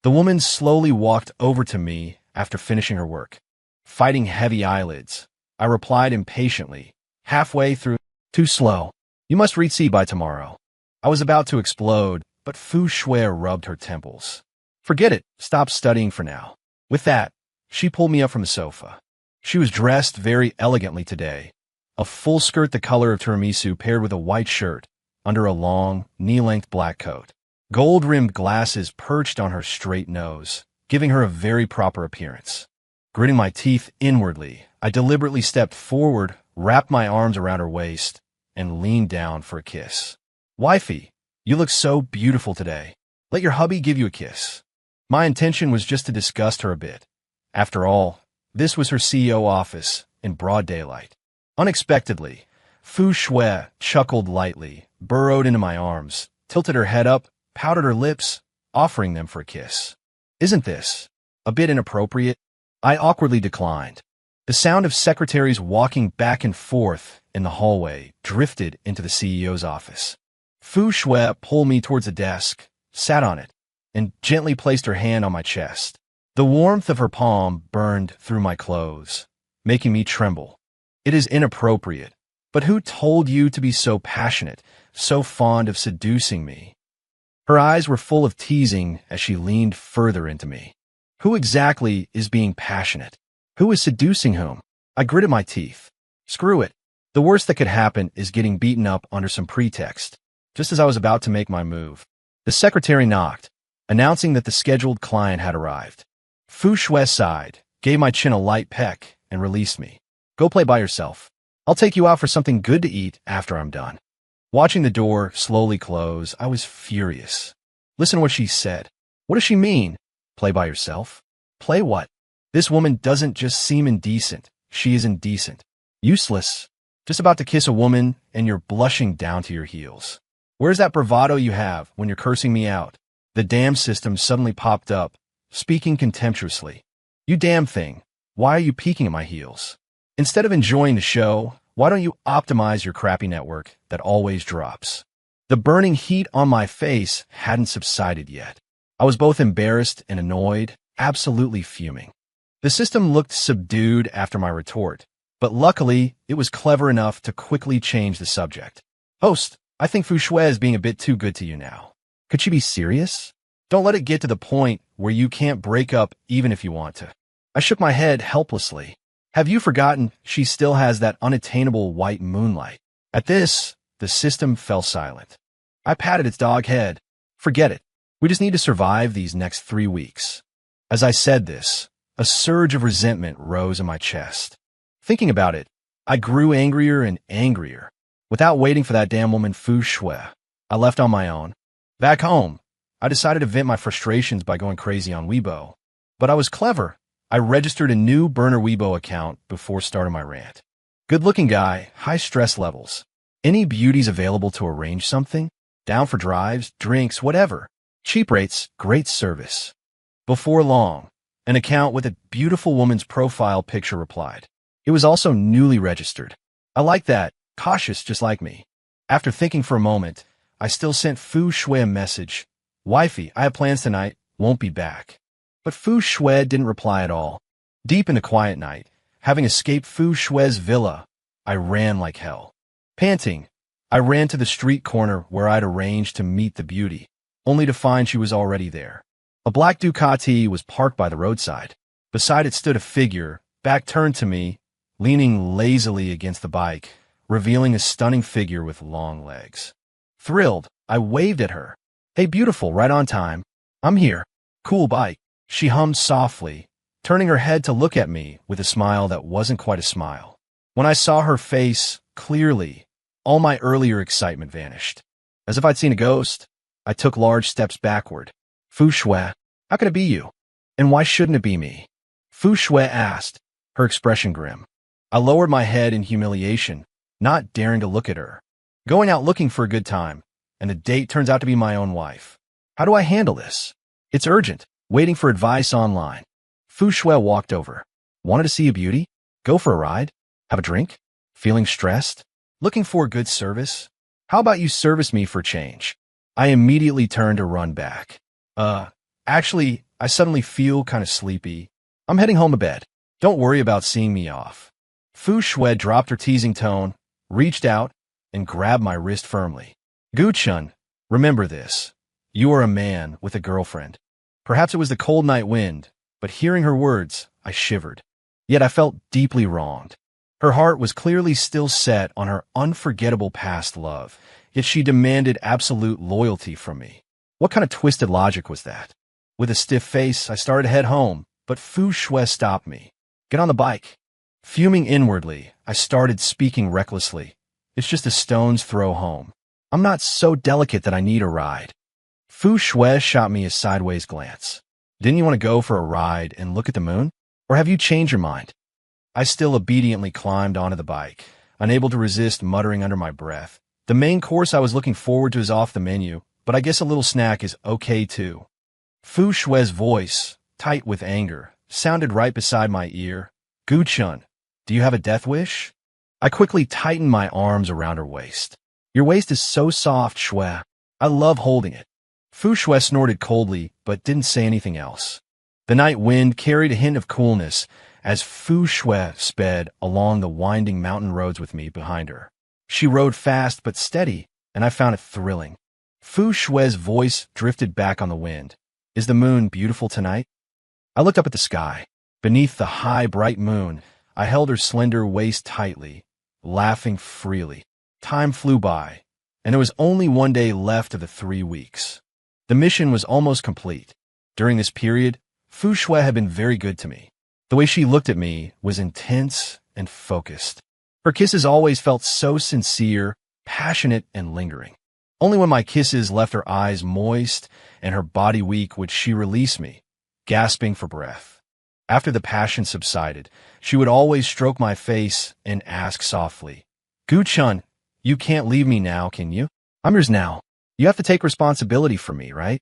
A: The woman slowly walked over to me after finishing her work. Fighting heavy eyelids, I replied impatiently, halfway through, "Too slow. You must read C by tomorrow." I was about to explode, but Fu Shui rubbed her temples. "Forget it. Stop studying for now." With that, she pulled me up from the sofa. She was dressed very elegantly today. A full skirt the color of tiramisu paired with a white shirt under a long, knee-length black coat. Gold-rimmed glasses perched on her straight nose, giving her a very proper appearance. Gritting my teeth inwardly, I deliberately stepped forward, wrapped my arms around her waist, and leaned down for a kiss. "Wifey, you look so beautiful today. Let your hubby give you a kiss." My intention was just to disgust her a bit. After all, this was her CEO office in broad daylight. Unexpectedly, Fu Shui chuckled lightly, burrowed into my arms, tilted her head up, pouted her lips, offering them for a kiss. Isn't this a bit inappropriate? I awkwardly declined. The sound of secretaries walking back and forth in the hallway drifted into the CEO's office. Fu Shui pulled me towards the desk, sat on it, and gently placed her hand on my chest. The warmth of her palm burned through my clothes, making me tremble. It is inappropriate, but who told you to be so passionate, so fond of seducing me? Her eyes were full of teasing as she leaned further into me. Who exactly is being passionate? Who is seducing whom? I gritted my teeth. Screw it. The worst that could happen is getting beaten up under some pretext. Just as I was about to make my move, the secretary knocked, announcing that the scheduled client had arrived. Fu Shui sighed, gave my chin a light peck, and released me. Go play by yourself. I'll take you out for something good to eat after I'm done. Watching the door slowly close, I was furious. Listen to what she said. What does she mean? Play by yourself? Play what? This woman doesn't just seem indecent. She is indecent. Useless. Just about to kiss a woman, and you're blushing down to your heels. Where's that bravado you have when you're cursing me out? The damn system suddenly popped up, speaking contemptuously. You damn thing. Why are you peeking at my heels? Instead of enjoying the show, why don't you optimize your crappy network that always drops? The burning heat on my face hadn't subsided yet. I was both embarrassed and annoyed, absolutely fuming. The system looked subdued after my retort, but luckily, it was clever enough to quickly change the subject. Host, I think Fu Shui is being a bit too good to you now. Could she be serious? Don't let it get to the point where you can't break up even if you want to. I shook my head helplessly. Have you forgotten she still has that unattainable white moonlight? At this, the system fell silent. I patted its dog head. Forget it. We just need to survive these next 3 weeks. As I said this, a surge of resentment rose in my chest. Thinking about it, I grew angrier and angrier. Without waiting for that damn woman Fu Shui, I left on my own. Back home, I decided to vent my frustrations by going crazy on Weibo. But I was clever. I registered a new Burner Weibo account before starting my rant. Good-looking guy, high stress levels. Any beauties available to arrange something? Down for drives, drinks, whatever. Cheap rates, great service. Before long, an account with a beautiful woman's profile picture replied. It was also newly registered. I like that, cautious just like me. After thinking for a moment, I still sent Fu Shui a message. Wifey, I have plans tonight, won't be back. But Fu Shui didn't reply at all. Deep in the quiet night, having escaped Fu Shui's villa, I ran like hell. Panting, I ran to the street corner where I'd arranged to meet the beauty, only to find she was already there. A black Ducati was parked by the roadside. Beside it stood a figure, back turned to me, leaning lazily against the bike, revealing a stunning figure with long legs. Thrilled, I waved at her. Hey beautiful, right on time. I'm here. Cool bike. She hummed softly, turning her head to look at me with a smile that wasn't quite a smile. When I saw her face clearly, all my earlier excitement vanished. As if I'd seen a ghost, I took large steps backward. Fu Shui, how could it be you? And why shouldn't it be me? Fu Shui asked, her expression grim. I lowered my head in humiliation, not daring to look at her. Going out looking for a good time, and the date turns out to be my own wife. How do I handle this? It's urgent, waiting for advice online. Fu Shui walked over. Wanted to see a beauty? Go for a ride? Have a drink? Feeling stressed? Looking for a good service? How about you service me for change? I immediately turned to run back. Actually, I suddenly feel kind of sleepy. I'm heading home to bed. Don't worry about seeing me off. Fu Shui dropped her teasing tone, reached out, and grabbed my wrist firmly. Gu-chun, remember this. You are a man with a girlfriend. Perhaps it was the cold night wind, but hearing her words, I shivered. Yet I felt deeply wronged. Her heart was clearly still set on her unforgettable past love, yet she demanded absolute loyalty from me. What kind of twisted logic was that? With a stiff face, I started to head home, but Fu Shui stopped me. Get on the bike. Fuming inwardly, I started speaking recklessly. It's just a stone's throw home. I'm not so delicate that I need a ride. Fu Shui shot me a sideways glance. Didn't you want to go for a ride and look at the moon? Or have you changed your mind? I still obediently climbed onto the bike, unable to resist muttering under my breath. The main course I was looking forward to is off the menu. but I guess a little snack is okay too. Fu Shue's voice, tight with anger, sounded right beside my ear. Gu-chun, do you have a death wish? I quickly tightened my arms around her waist. Your waist is so soft, Shue. I love holding it. Fu Shui snorted coldly, but didn't say anything else. The night wind carried a hint of coolness as Fu Shui sped along the winding mountain roads with me behind her. She rode fast but steady, and I found it thrilling. Fu Shui's voice drifted back on the wind. Is the moon beautiful tonight? I looked up at the sky. Beneath the high, bright moon, I held her slender waist tightly, laughing freely. Time flew by, and there was only one day left of the 3 weeks. The mission was almost complete. During this period, Fu Shui had been very good to me. The way she looked at me was intense and focused. Her kisses always felt so sincere, passionate, and lingering. Only when my kisses left her eyes moist and her body weak would she release me, gasping for breath. After the passion subsided, she would always stroke my face and ask softly, Gu-chun, you can't leave me now, can you? I'm yours now. You have to take responsibility for me, right?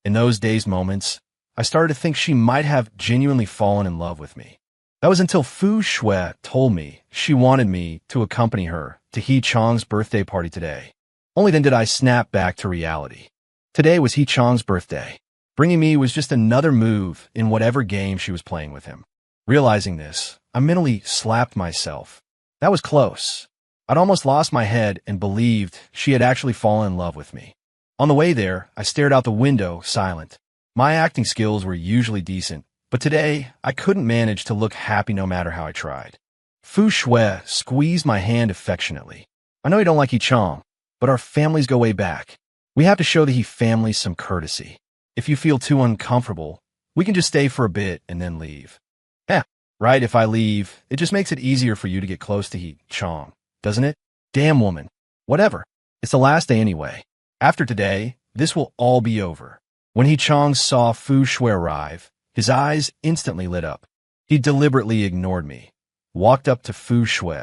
A: In those dazed moments, I started to think she might have genuinely fallen in love with me. That was until Fu Shui told me she wanted me to accompany her to He Chang's birthday party today. Only then did I snap back to reality. Today was He Chang's birthday. Bringing me was just another move in whatever game she was playing with him. Realizing this, I mentally slapped myself. That was close. I'd almost lost my head and believed she had actually fallen in love with me. On the way there, I stared out the window, silent. My acting skills were usually decent, but today I couldn't manage to look happy no matter how I tried. Fu Shui squeezed my hand affectionately. I know you don't like He Chang, but our families go way back. We have to show the He family some courtesy. If you feel too uncomfortable, we can just stay for a bit and then leave. Yeah, right, if I leave, it just makes it easier for you to get close to He Chang, doesn't it? Damn woman. Whatever. It's the last day anyway. After today, this will all be over. When He Chang saw Fu Shui arrive, his eyes instantly lit up. He deliberately ignored me, walked up to Fu Shui,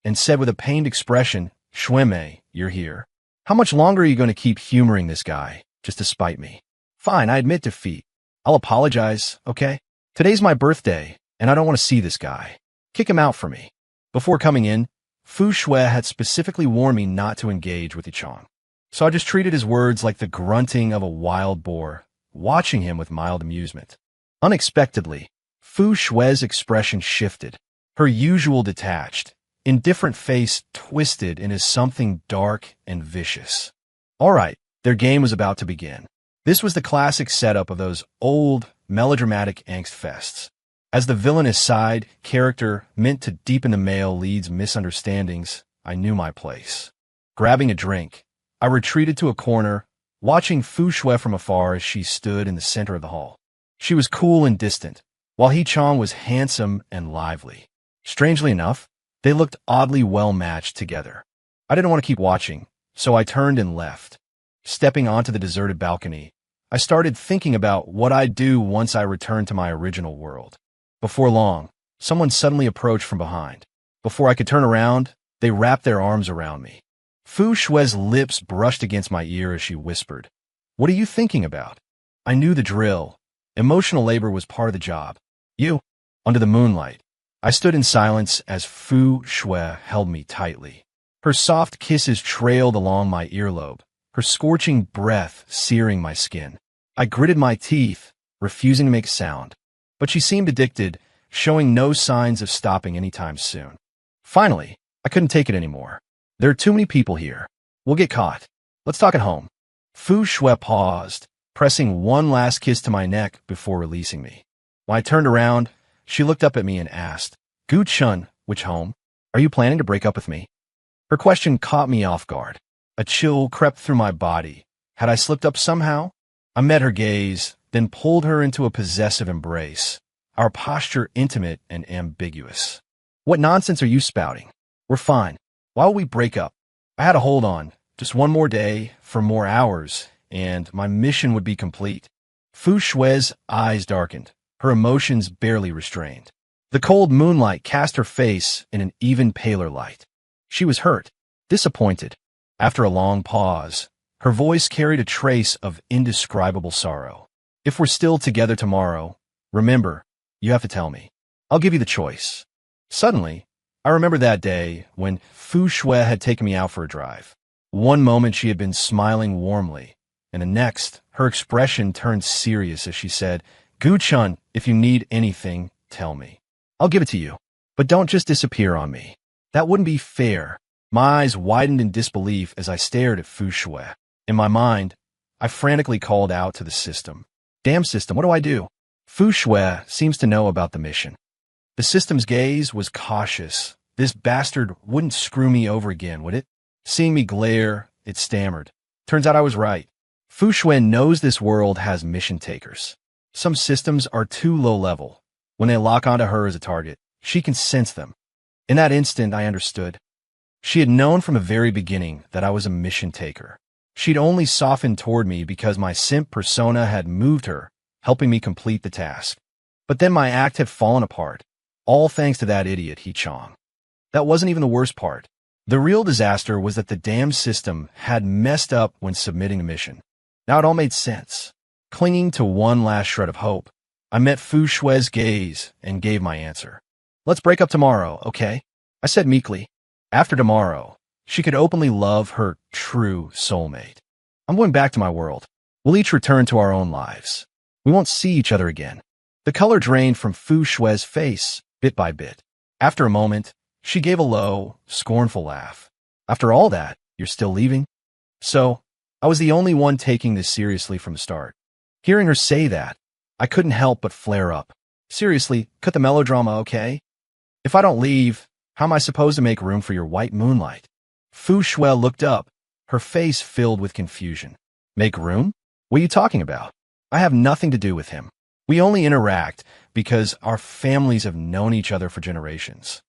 A: and said with a pained expression, Shui-mei, you're here. How much longer are you going to keep humoring this guy, just to spite me? Fine, I admit defeat. I'll apologize, okay? Today's my birthday, and I don't want to see this guy. Kick him out for me. Before coming in, Fu Shui had specifically warned me not to engage with He Chang. So I just treated his words like the grunting of a wild boar, watching him with mild amusement. Unexpectedly, Fu Shui's expression shifted. Her usual detached, indifferent face twisted into something dark and vicious. All right, their game was about to begin. This was the classic setup of those old, melodramatic angst fests. As the villainous side character meant to deepen the male lead's misunderstandings, I knew my place. Grabbing a drink, I retreated to a corner, watching Fu Shui from afar as she stood in the center of the hall. She was cool and distant, while He Chang was handsome and lively. Strangely enough, they looked oddly well-matched together. I didn't want to keep watching, so I turned and left. Stepping onto the deserted balcony, I started thinking about what I'd do once I returned to my original world. Before long, someone suddenly approached from behind. Before I could turn around, they wrapped their arms around me. Fu Shui's lips brushed against my ear as she whispered, What are you thinking about? I knew the drill. Emotional labor was part of the job. You. Under the moonlight, I stood in silence as Fu Shui held me tightly. Her soft kisses trailed along my earlobe, her scorching breath searing my skin. I gritted my teeth, refusing to make sound. But she seemed addicted, showing no signs of stopping anytime soon. Finally, I couldn't take it anymore. There are too many people here. We'll get caught. Let's talk at home. Fu Shui paused, pressing one last kiss to my neck before releasing me. When I turned around, she looked up at me and asked, Gu-chun, which home? Are you planning to break up with me? Her question caught me off guard. A chill crept through my body. Had I slipped up somehow? I met her gaze, then pulled her into a possessive embrace, our posture intimate and ambiguous. What nonsense are you spouting? We're fine. Why will we break up? I had a hold on, just one more day, for more hours, and my mission would be complete. Fu Shui's eyes darkened, her emotions barely restrained. The cold moonlight cast her face in an even paler light. She was hurt, disappointed. After a long pause, Her voice carried a trace of indescribable sorrow. If we're still together tomorrow, remember, you have to tell me. I'll give you the choice. Suddenly, I remember that day when Fu Shui had taken me out for a drive. One moment she had been smiling warmly, and the next, her expression turned serious as she said, Gu-chun, if you need anything, tell me. I'll give it to you. But don't just disappear on me. That wouldn't be fair. My eyes widened in disbelief as I stared at Fu Shui. In my mind, I frantically called out to the system. Damn system, what do I do? Fu Shui seems to know about the mission. The system's gaze was cautious. This bastard wouldn't screw me over again, would it? Seeing me glare, it stammered. Turns out I was right. Fu Shui knows this world has mission takers. Some systems are too low level. When they lock onto her as a target, she can sense them. In that instant, I understood. She had known from the very beginning that I was a mission taker. She'd only softened toward me because my simp persona had moved her, helping me complete the task. But then my act had fallen apart, all thanks to that idiot He Chong. That wasn't even the worst part. The real disaster was that the damn system had messed up when submitting the mission. Now it all made sense. Clinging to one last shred of hope, I met Fu Shui's gaze and gave my answer. Let's break up tomorrow, okay? I said meekly. After tomorrow, she could openly love her true soulmate. I'm going back to my world. We'll each return to our own lives. We won't see each other again. The color drained from Fu Shui's face, bit by bit. After a moment, she gave a low, scornful laugh. After all that, you're still leaving? So, I was the only one taking this seriously from the start. Hearing her say that, I couldn't help but flare up. Seriously, cut the melodrama, okay? If I don't leave, how am I supposed to make room for your white moonlight? Fu Shui looked up, her face filled with confusion. Make room? What are you talking about? I have nothing to do with him. We only interact because our families have known each other for generations.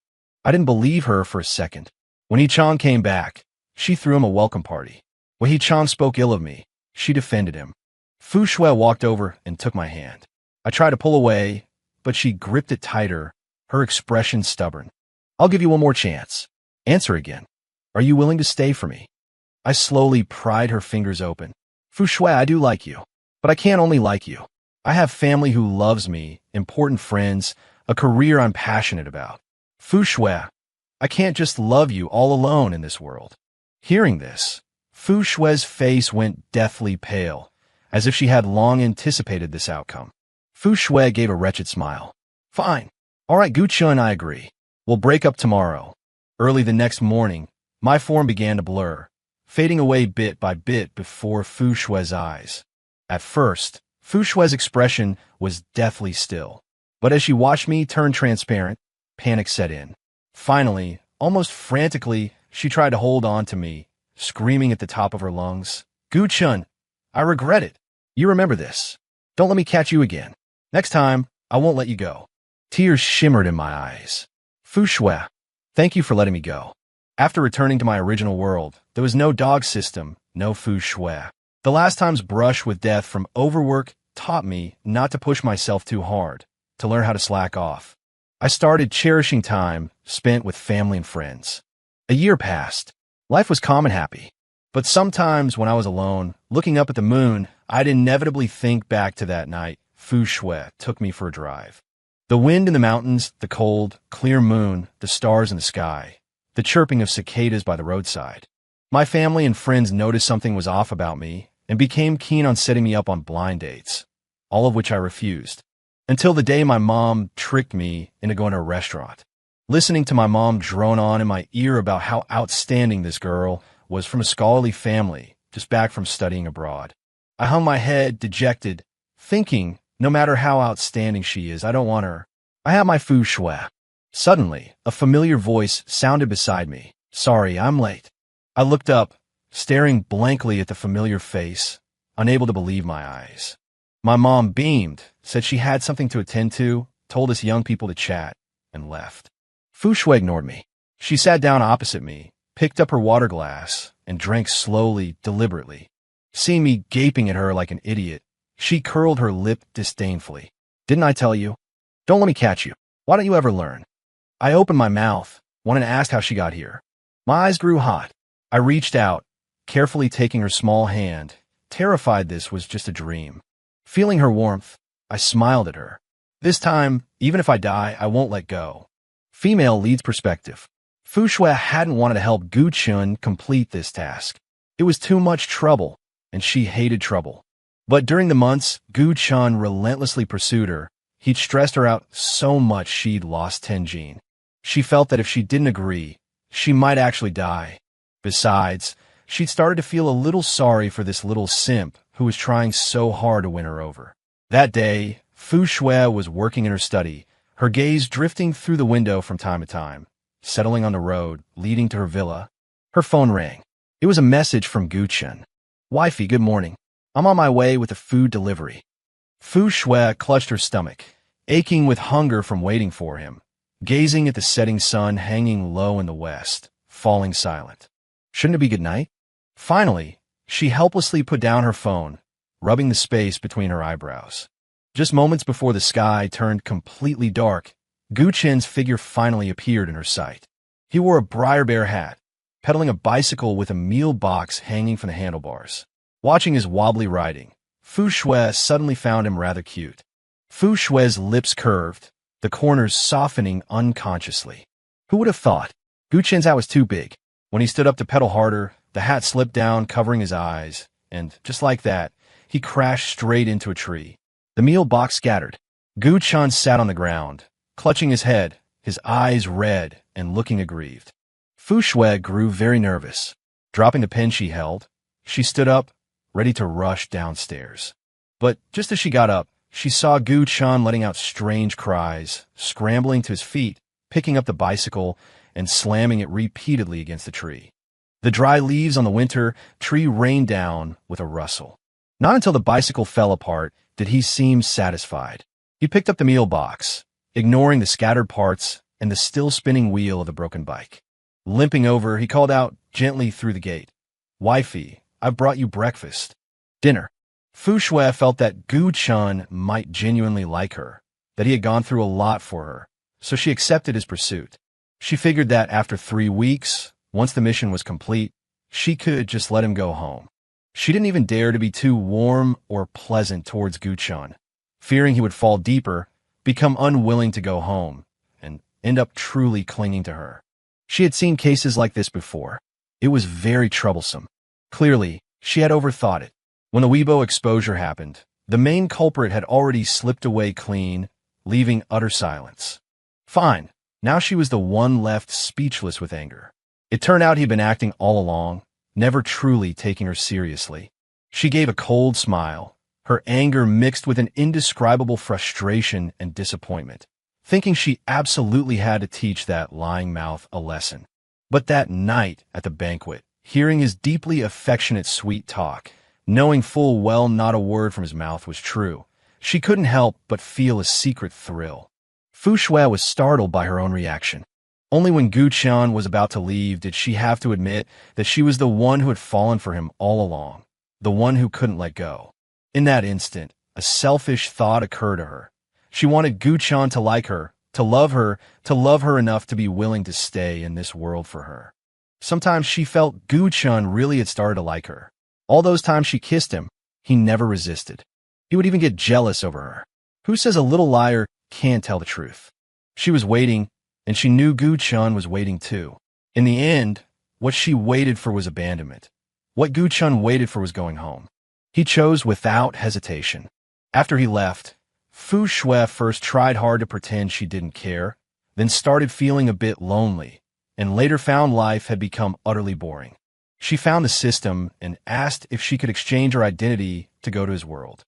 A: I didn't believe her for a second. When He Chong came back, she threw him a welcome party. When He Chong spoke ill of me, she defended him. Fu Shui walked over and took my hand. I tried to pull away, but she gripped it tighter, her expression stubborn. I'll give you one more chance. Answer again. Are you willing to stay for me? I slowly pried her fingers open. Fu Shui, I do like you, but I can't only like you. I have family who loves me, important friends, a career I'm passionate about. Fu Shui, I can't just love you all alone in this world. Hearing this, Fu Shui's face went deathly pale, as if she had long anticipated this outcome. Fu Shui gave a wretched smile. Fine. All right, Gu-chun and I agree. We'll break up tomorrow. Early the next morning, my form began to blur, fading away bit by bit before Fu Shui's eyes. At first, Fu Shui's expression was deathly still, but as she watched me turn transparent, panic set in. Finally, almost frantically, she tried to hold on to me, screaming at the top of her lungs. Gu-chun, I regret it. You remember this. Don't let me catch you again. Next time, I won't let you go. Tears shimmered in my eyes. Fu Shui, thank you for letting me go. After returning to my original world, there was no dog system, no Fu Shui. The last time's brush with death from overwork taught me not to push myself too hard, to learn how to slack off. I started cherishing time spent with family and friends. A year passed. Life was calm and happy. But sometimes when I was alone, looking up at the moon, I'd inevitably think back to that night Fu Shui took me for a drive. The wind in the mountains, the cold, clear moon, the stars in the sky, the chirping of cicadas by the roadside. My family and friends noticed something was off about me and became keen on setting me up on blind dates, all of which I refused, until the day my mom tricked me into going to a restaurant. Listening to my mom drone on in my ear about how outstanding this girl was from a scholarly family just back from studying abroad. I hung my head, dejected, thinking, no matter how outstanding she is, I don't want her. I have my Fu Shui. Suddenly, a familiar voice sounded beside me. Sorry, I'm late. I looked up, staring blankly at the familiar face, unable to believe my eyes. My mom beamed, said she had something to attend to, told us young people to chat, and left. Fu Shui ignored me. She sat down opposite me, picked up her water glass, and drank slowly, deliberately. Seeing me gaping at her like an idiot, she curled her lip disdainfully. Didn't I tell you? Don't let me catch you. Why don't you ever learn? I opened my mouth, wanted to ask how she got here. My eyes grew hot. I reached out, carefully taking her small hand, terrified this was just a dream. Feeling her warmth, I smiled at her. This time, even if I die, I won't let go. Female leads perspective. Fu Shui hadn't wanted to help Gu Chun complete this task. It was too much trouble, and she hated trouble. But during the months Gu Chun relentlessly pursued her, he'd stressed her out so much she'd lost Tenjin. She felt that if she didn't agree, she might actually die. Besides, she'd started to feel a little sorry for this little simp who was trying so hard to win her over. That day, Fu Shui was working in her study, her gaze drifting through the window from time to time, settling on the road leading to her villa. Her phone rang. It was a message from Gu Chun. "Wifey, good morning. I'm on my way with a food delivery." Fu Shui clutched her stomach, aching with hunger from waiting for him, gazing at the setting sun hanging low in the west, falling silent. Shouldn't it be good night? Finally, she helplessly put down her phone, rubbing the space between her eyebrows. Just moments before the sky turned completely dark, Gu Chen's figure finally appeared in her sight. He wore a Briar-Bear hat, pedaling a bicycle with a meal box hanging from the handlebars. Watching his wobbly riding, Fu Shui suddenly found him rather cute. Fu Shui's lips curved, the corners softening unconsciously. Who would have thought? Gu Chen's hat was too big. When he stood up to pedal harder, the hat slipped down, covering his eyes, and just like that, he crashed straight into a tree. The meal box scattered. Gu Chun sat on the ground, clutching his head, his eyes red and looking aggrieved. Fu Shui grew very nervous. Dropping the pen she held, she stood up, ready to rush downstairs. But just as she got up, she saw Gu Chun letting out strange cries, scrambling to his feet, picking up the bicycle, and slamming it repeatedly against the tree. The dry leaves on the winter tree rained down with a rustle. Not until the bicycle fell apart did he seem satisfied. He picked up the meal box, ignoring the scattered parts and the still spinning wheel of the broken bike. Limping over, he called out gently through the gate, "Wifey, I've brought you breakfast. Dinner." Fu Shui felt that Gu Chun might genuinely like her, that he had gone through a lot for her, so she accepted his pursuit. She figured that after 3 weeks, once the mission was complete, she could just let him go home. She didn't even dare to be too warm or pleasant towards Gu Chun, fearing he would fall deeper, become unwilling to go home, and end up truly clinging to her. She had seen cases like this before. It was very troublesome. Clearly, she had overthought it. When the Weibo exposure happened, the main culprit had already slipped away clean, leaving utter silence. Fine, now she was the one left speechless with anger. It turned out he'd been acting all along, never truly taking her seriously. She gave a cold smile, her anger mixed with an indescribable frustration and disappointment, thinking she absolutely had to teach that lying mouth a lesson. But that night at the banquet, hearing his deeply affectionate sweet talk, knowing full well not a word from his mouth was true, she couldn't help but feel a secret thrill. Fu Shui was startled by her own reaction. Only when Gu Chun was about to leave did she have to admit that she was the one who had fallen for him all along, the one who couldn't let go. In that instant, a selfish thought occurred to her. She wanted Gu Chun to like her, to love her enough to be willing to stay in this world for her. Sometimes she felt Gu Chun really had started to like her. All those times she kissed him, he never resisted. He would even get jealous over her. Who says a little liar can't tell the truth? She was waiting, and she knew Gu Chun was waiting too. In the end, what she waited for was abandonment. What Gu Chun waited for was going home. He chose without hesitation. After he left, Fu Shui first tried hard to pretend she didn't care, then started feeling a bit lonely, and later found life had become utterly boring. She found the system and asked if she could exchange her identity to go to his world.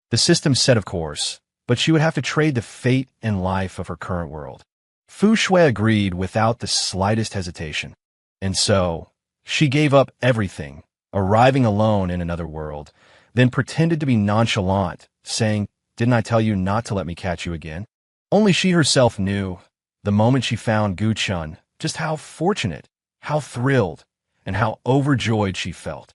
A: The system said of course, but she would have to trade the fate and life of her current world. Fu Shui agreed without the slightest hesitation. And so, she gave up everything, arriving alone in another world, then pretended to be nonchalant, saying, "Didn't I tell you not to let me catch you again?" Only she herself knew, the moment she found Gu Chun, just how fortunate, how thrilled, and how overjoyed she felt.